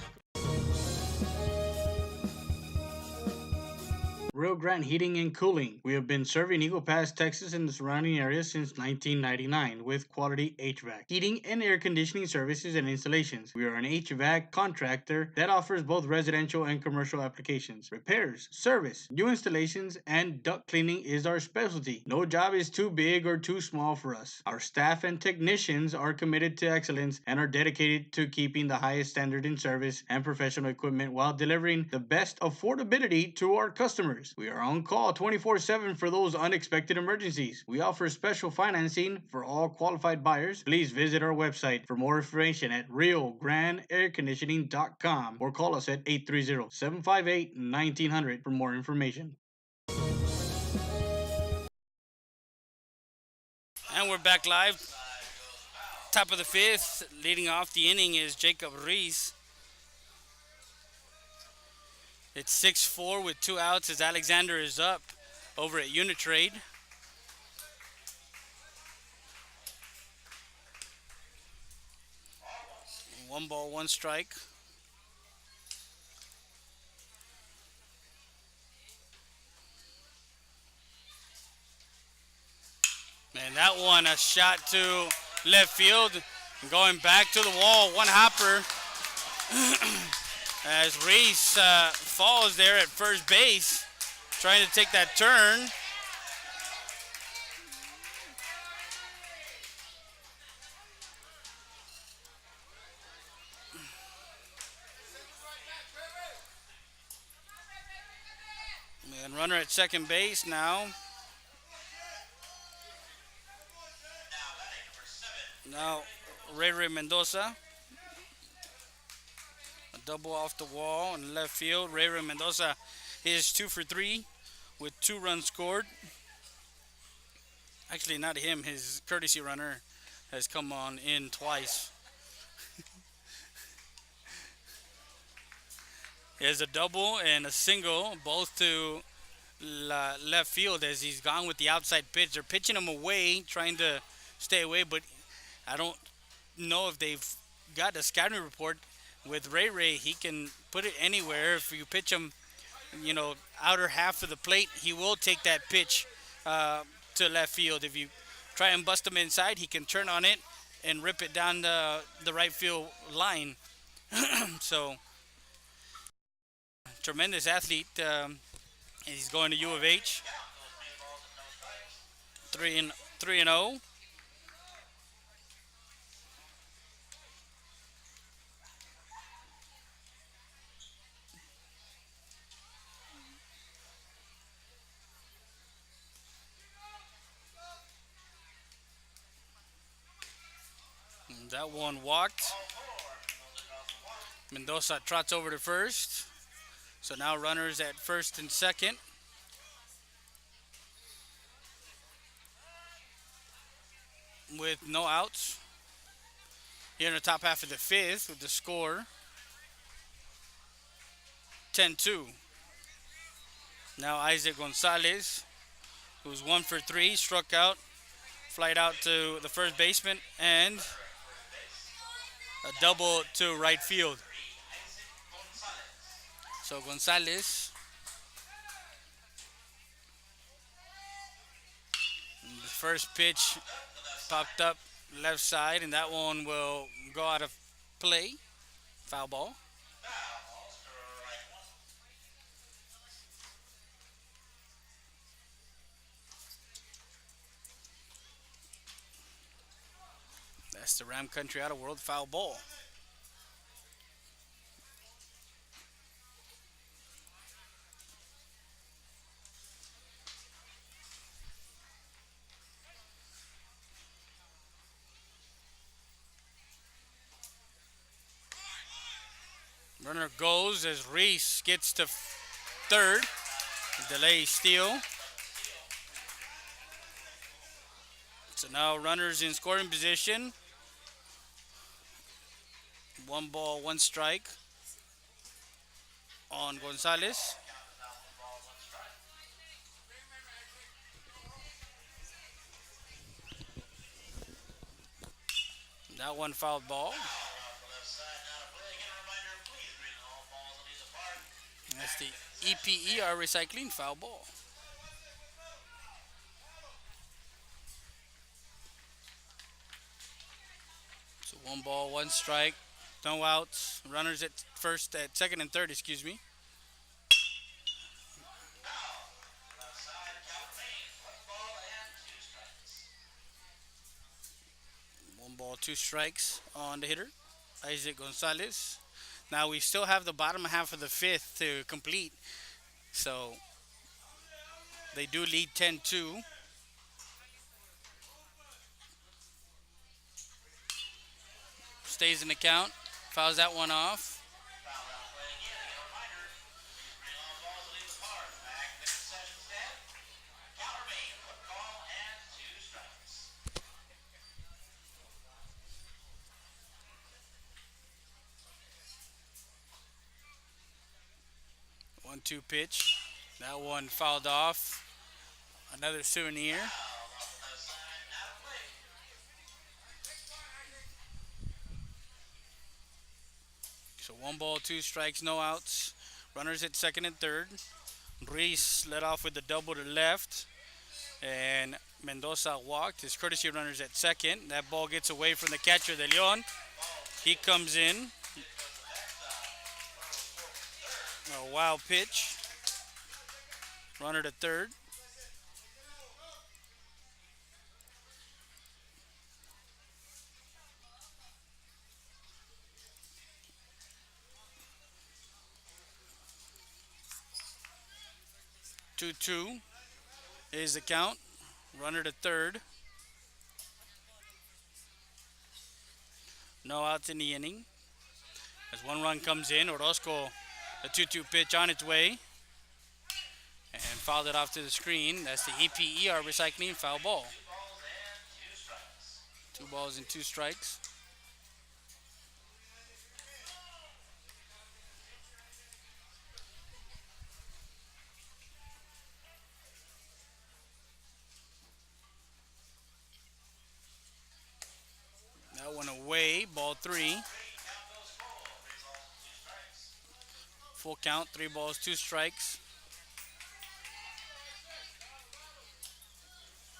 Rio Grande Heating and Cooling. We have been serving Eagle Pass, Texas and the surrounding area since 1999 with quality HVAC, heating and air conditioning services and installations. We are an HVAC contractor that offers both residential and commercial applications. Repairs, service, new installations, and duct cleaning is our specialty. No job is too big or too small for us. Our staff and technicians are committed to excellence and are dedicated to keeping the highest standard in service and professional equipment while delivering the best affordability to our customers. We are on call 24/7 for those unexpected emergencies. We offer special financing for all qualified buyers. Please visit our website for more information at RioGrandeAirConditioning.com or call us at 830-758-1900 for more information. And we're back live. Top of the 5th, leading off the inning is Jacob Reese. It's 6-4 with 2 outs as Alexander is up over at Unitrade. One ball, 1 strike. Man, that one a shot to left field. Going back to the wall, 1 hopper. As Reese falls there at first base, trying to take that turn. And runner at second base now. Now, Ray Mendoza. A double off the wall in left field. Ray Mendoza is 2 for 3 with 2 runs scored. Actually, not him. His courtesy runner has come on in twice. He has a double and a single, both to left field as he's gone with the outside pitch. They're pitching him away, trying to stay away, but I don't know if they've got a scouting report. With Ray, he can put it anywhere. If you pitch him, outer half of the plate, he will take that pitch to left field. If you try and bust him inside, he can turn on it and rip it down the right field line. So, tremendous athlete. He's going to U of H. 3-0. That one walked. Mendoza trots over to first. So now runners at first and second. With no outs. Here in the top half of the fifth with the score 10-2. Now Isaac Gonzalez, who's 1 for 3, struck out, flied out to the first baseman, and a double to right field. So Gonzalez, the first pitch popped up left side, and that one will go out of play. Foul ball. That's the Ram Country Auto World foul ball. Runner goes as Reese gets to third. Delay steal. So now runners in scoring position. 1 ball, 1 strike on Gonzalez. That one fouled ball. That's the EPER recycling foul ball. So 1 ball, 1 strike, no outs. Runners at second and third, excuse me. One ball, 2 strikes on the hitter, Isaac Gonzalez. Now we still have the bottom half of the fifth to complete. So they do lead 10-2. Stays in the count. Fouls that one off. One-two pitch. That one fouled off. Another souvenir. So 1 ball, 2 strikes, no outs. Runners at second and third. Reese led off with the double to left. And Mendoza walked. His courtesy runners at second. That ball gets away from the catcher, De Leon. He comes in. A wild pitch. Runner to third. 2-2 is the count. Runner to third. No outs in the inning. As one run comes in, Orozco, the 2-2 pitch on its way. And fouled it off to the screen. That's the EPER Recycling foul ball. 2 balls and 2 strikes. That one away, ball 3. Full count, 3 balls, 2 strikes.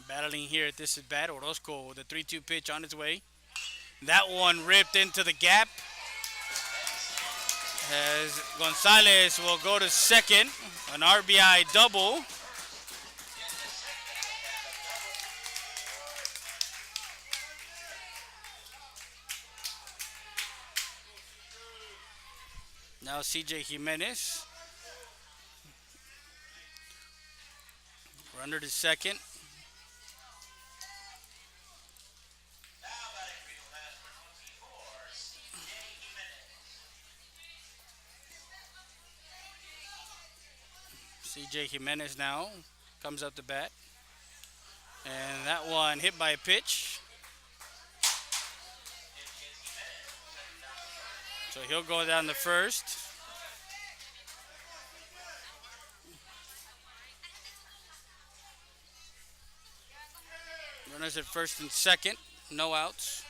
Battling here at this at bat, Orozco with a 3-2 pitch on its way. That one ripped into the gap. As Gonzalez will go to second, an RBI double. Now CJ Jimenez. Runner to second. CJ Jimenez now comes up to bat. And that one hit by a pitch. So he'll go down to first. Runners at first and second, no outs.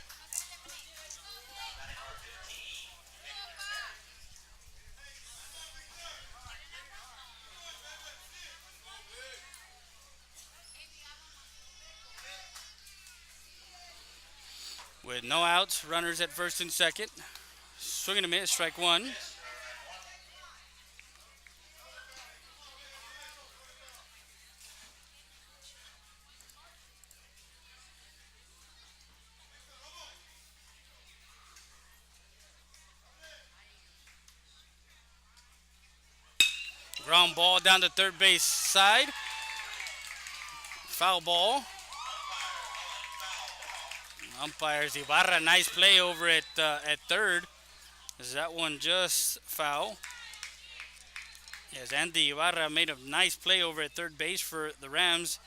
With no outs, runners at first and second. Swing and a miss, strike 1. Ground ball down the third base side. Foul ball. Umpires Ibarra, nice play over at third. Is that one just foul? Yes, Andy Ibarra made a nice play over at third base for the Rams,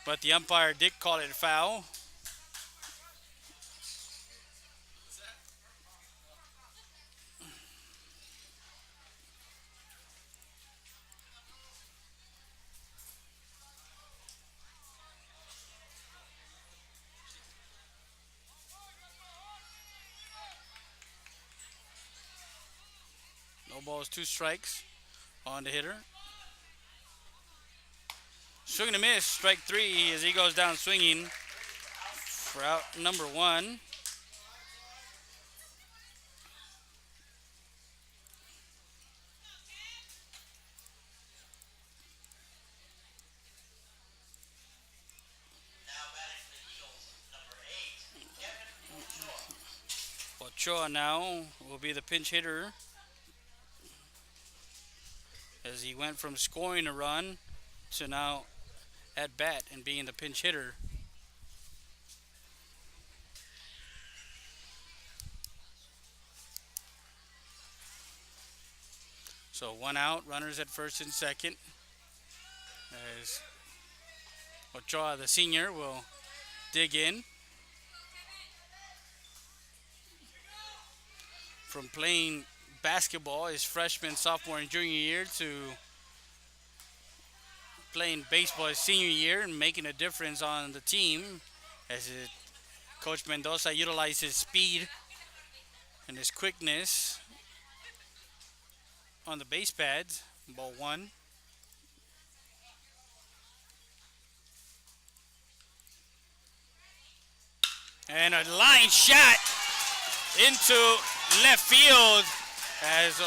but the umpire did call it foul. No balls, 2 strikes on the hitter. Swing and a miss, strike 3 as he goes down swinging for out number 1. Ochoa now will be the pinch hitter, as he went from scoring a run to now at bat and being the pinch hitter. So 1 out, runners at first and second, as Ochoa, the senior, will dig in. From playing basketball his freshman, sophomore, and junior year to playing baseball his senior year and making a difference on the team, as Coach Mendoza utilized his speed and his quickness on the base pads. Ball 1. And a line shot into left field as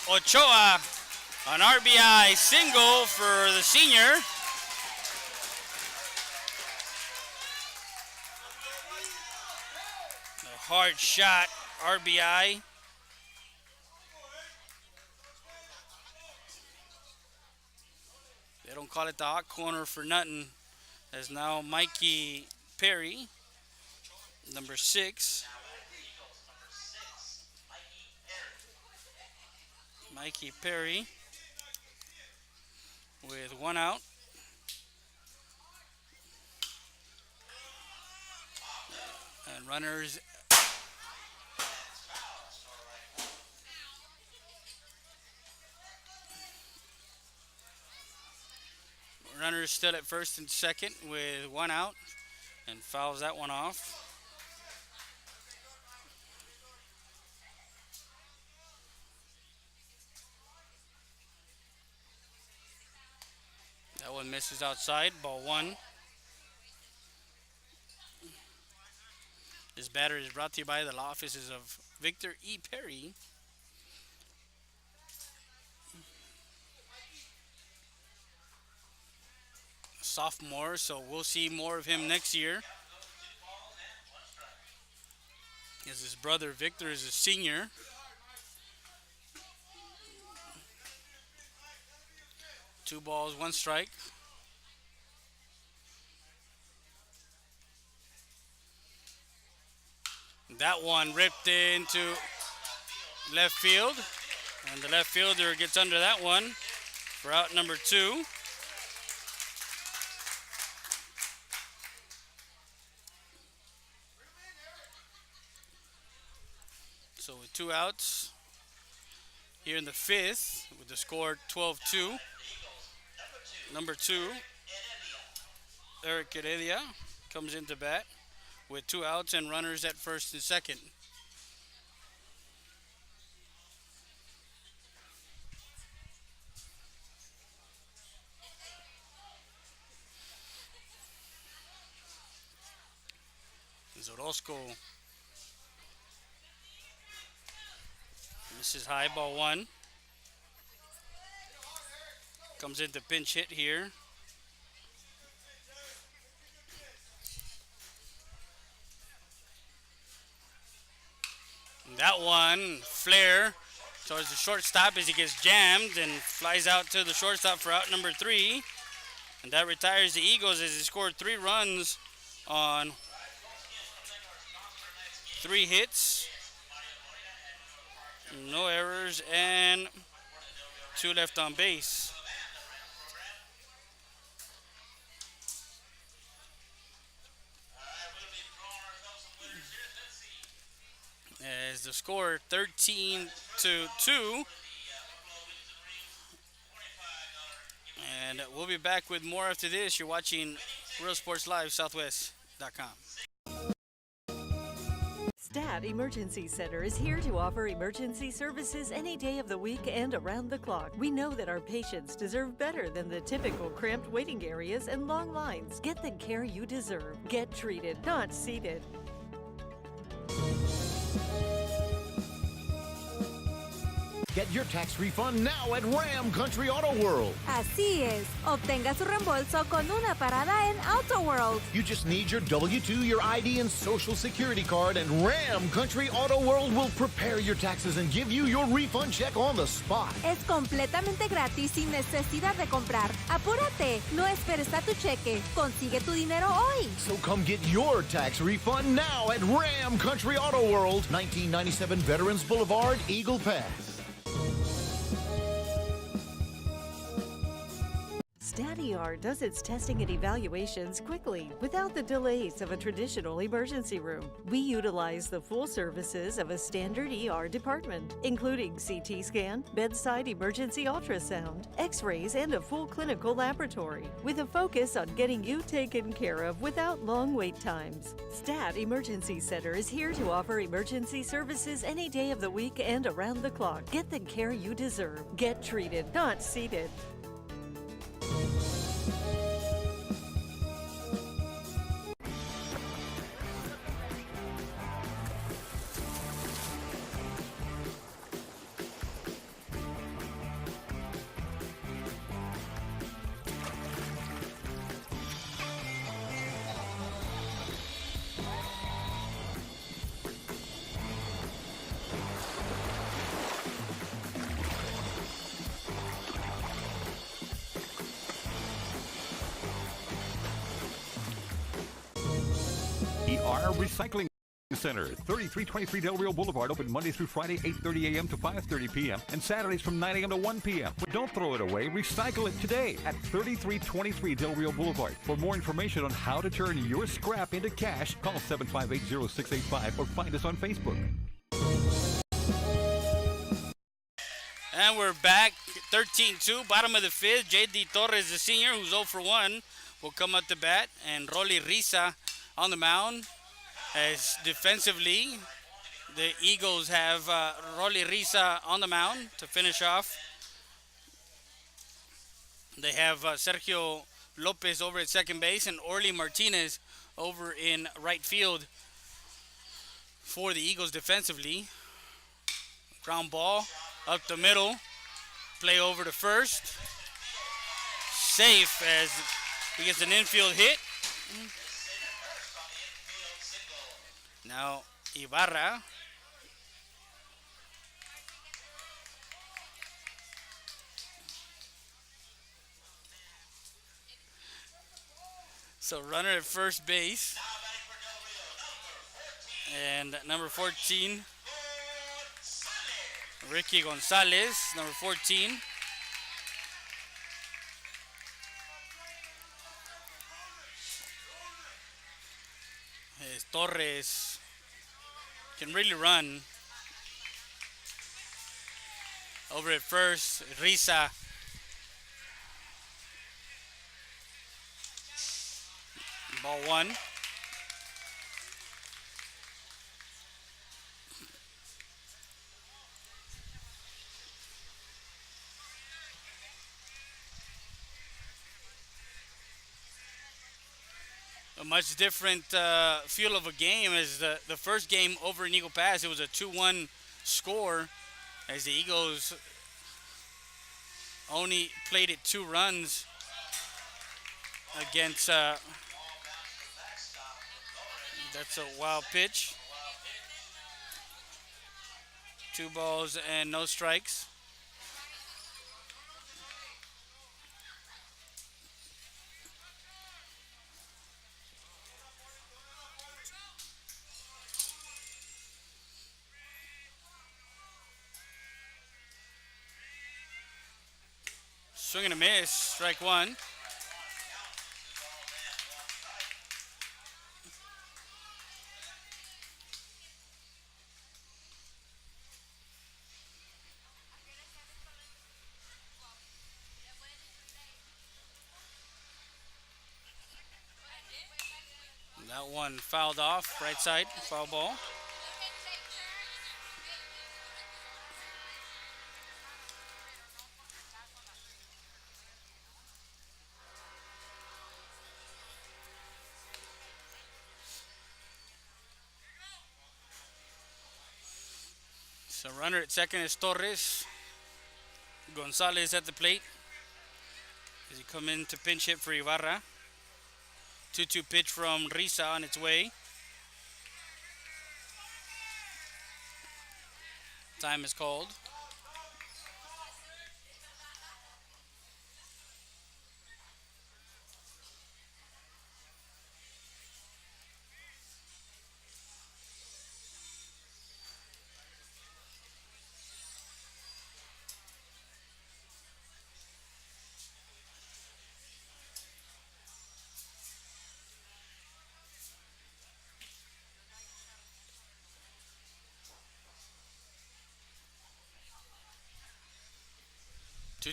Ochoa, an RBI single for the senior. A hard shot, RBI. don't call it the hot corner for nothing. As now Mikey Perry, number 6. Mikey Perry with 1 out. And runners still at first and second with 1 out, and fouls that one off. That one misses outside, ball 1. This batter is brought to you by the law offices of Victor E. Perry. Sophomore, so we'll see more of him next year. As his brother Victor is a senior. Two balls, 1 strike. That one ripped into left field, and the left fielder gets under that one for out number 2. So with 2 outs here in the 5th, with the score 12-2, number 2, Eric Heredia, comes into bat with 2 outs and runners at first and second. Zorosco misses high, ball 1. Comes into pinch hit here. And that one, flare towards the shortstop as he gets jammed and flies out to the shortstop for out number 3. And that retires the Eagles as he scored 3 runs on 3 hits. No errors and 2 left on base. As the score 13-2. And we'll be back with more after this. You're watching Real Sports Live, Southwest.com. STAT Emergency Center is here to offer emergency services any day of the week and around the clock. We know that our patients deserve better than the typical cramped waiting areas and long lines. Get the care you deserve. Get treated, not seated. Get your tax refund now at Ram Country Auto World. Así es. Obtenga su reembolso con una parada en Auto World. You just need your W-2, your ID, and Social Security card, and Ram Country Auto World will prepare your taxes and give you your refund check on the spot. Es completamente gratis sin necesidad de comprar. Apúrate. No esperes a tu cheque. Consigue tu dinero hoy. So come get your tax refund now at Ram Country Auto World, 1997 Veterans Boulevard, Eagle Pass. STAT ER does its testing and evaluations quickly without the delays of a traditional emergency room. We utilize the full services of a standard ER department, including CT scan, bedside emergency ultrasound, x-rays, and a full clinical laboratory, with a focus on getting you taken care of without long wait times. STAT Emergency Center is here to offer emergency services any day of the week and around the clock. Get the care you deserve. Get treated, not seated. DR Recycling Center, 3323 Del Rio Boulevard, open Monday through Friday, 8:30 a.m. to 5:30 p.m. and Saturdays from 9 a.m. to 1 p.m. But don't throw it away. Recycle it today at 3323 Del Rio Boulevard. For more information on how to turn your scrap into cash, call 758-0685 or find us on Facebook. And we're back, 13-2, bottom of the fifth. J.D. Torres, the senior, who's 0 for 1, will come up to bat. And Rolly Risa on the mound. As defensively, the Eagles have Rolly Risa on the mound to finish off. They have Sergio Lopez over at second base and Orly Martinez over in right field for the Eagles defensively. Ground ball up the middle. Play over to first. Safe as he gets an infield hit. Now Ibarra. So runner at first base. And number 14, Ricky Gonzalez, number 14. Torres can really run. Over at first, Risa. Ball one. A much different feel of a game as the first game over in Eagle Pass. It was a 2-1 score as the Eagles only played it 2 runs against that's a wild pitch. 2 balls and no strikes. Swing and a miss, strike one. That one fouled off, right side, foul ball. So runner at second is Torres. Gonzalez at the plate as he come in to pinch hit for Ibarra. 2-2 pitch from Risa on its way. Time is called.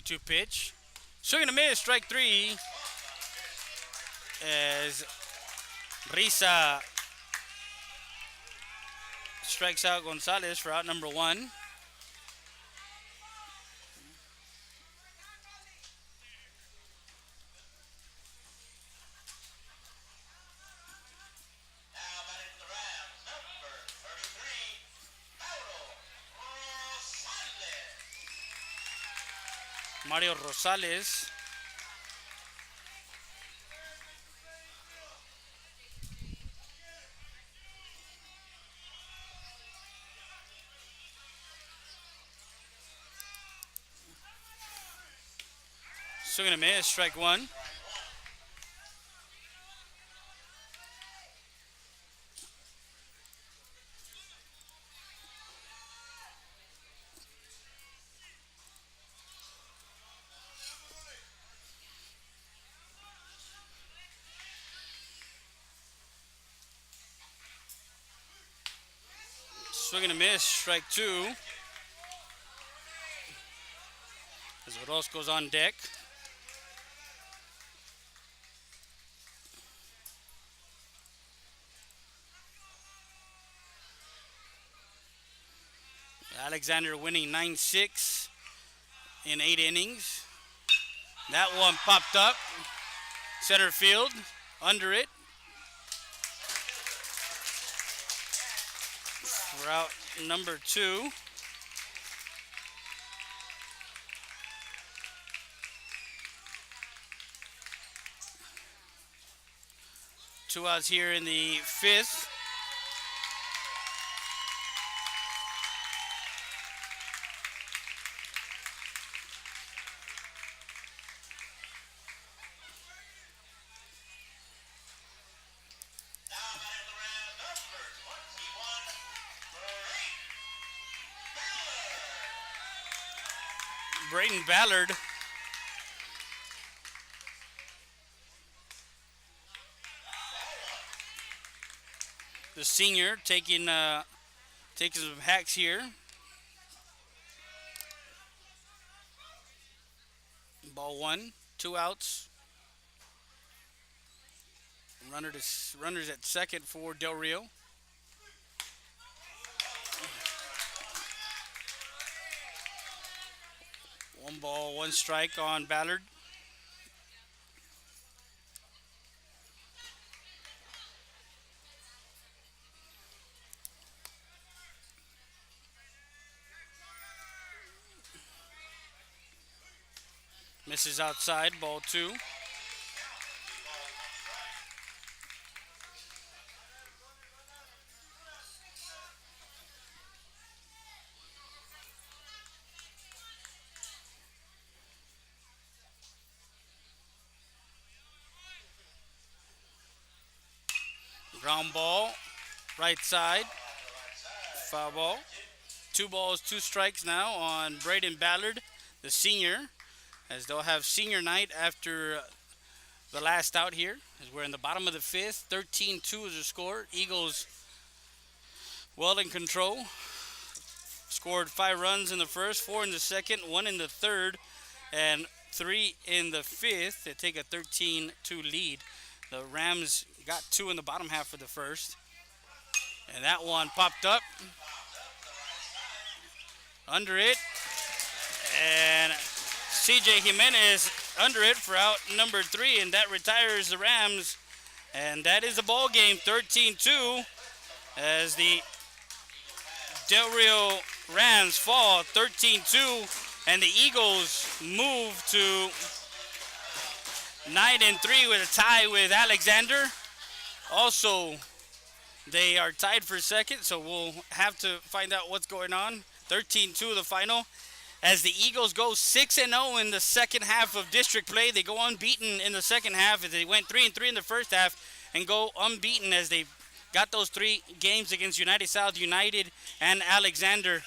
Two pitch. Swing and a miss, strike three. As Risa strikes out Gonzalez for out number one. Mario Rosales. Swing and a miss, strike one. Swing and a miss, strike 2. As Orozco's on deck. Alexander winning 9-6 in 8 innings. That one popped up. Center field, under it. For out number 2. Two outs here in the 5th. Braden Ballard the senior taking some hacks here. Ball 1, 2 outs. Runners at second for Del Rio. One ball, 1 strike on Ballard. Misses outside, ball 2. Ground ball, right side, foul ball. 2 balls, 2 strikes now on Braden Ballard, the senior, as they'll have senior night after the last out here, as we're in the bottom of the 5th. 13-2 is the score. Eagles well in control. Scored 5 runs in the first, 4 in the second, 1 in the third, and 3 in the 5th. They take a 13-2 lead. The Rams got 2 in the bottom half of the first. And that one popped up. Under it. And CJ Jimenez under it for out number 3. And that retires the Rams. And that is the ball game, 13-2. As the Del Rio Rams fall 13-2. And the Eagles move to 9-3 with a tie with Alexander. Also, they are tied for second, so we'll have to find out what's going on. 13-2 the final. As the Eagles go 6-0 in the second half of district play, they go unbeaten in the second half. They went 3-3 in the first half and go unbeaten as they got those 3 games against United South, United, and Alexander.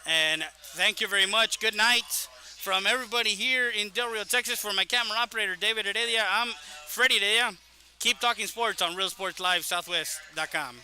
And thank you very much. Good night. From everybody here in Del Rio, Texas, for my camera operator, David Heredia, I'm Freddie Heredia. Keep talking sports on RealSportsLiveSouthwest.com.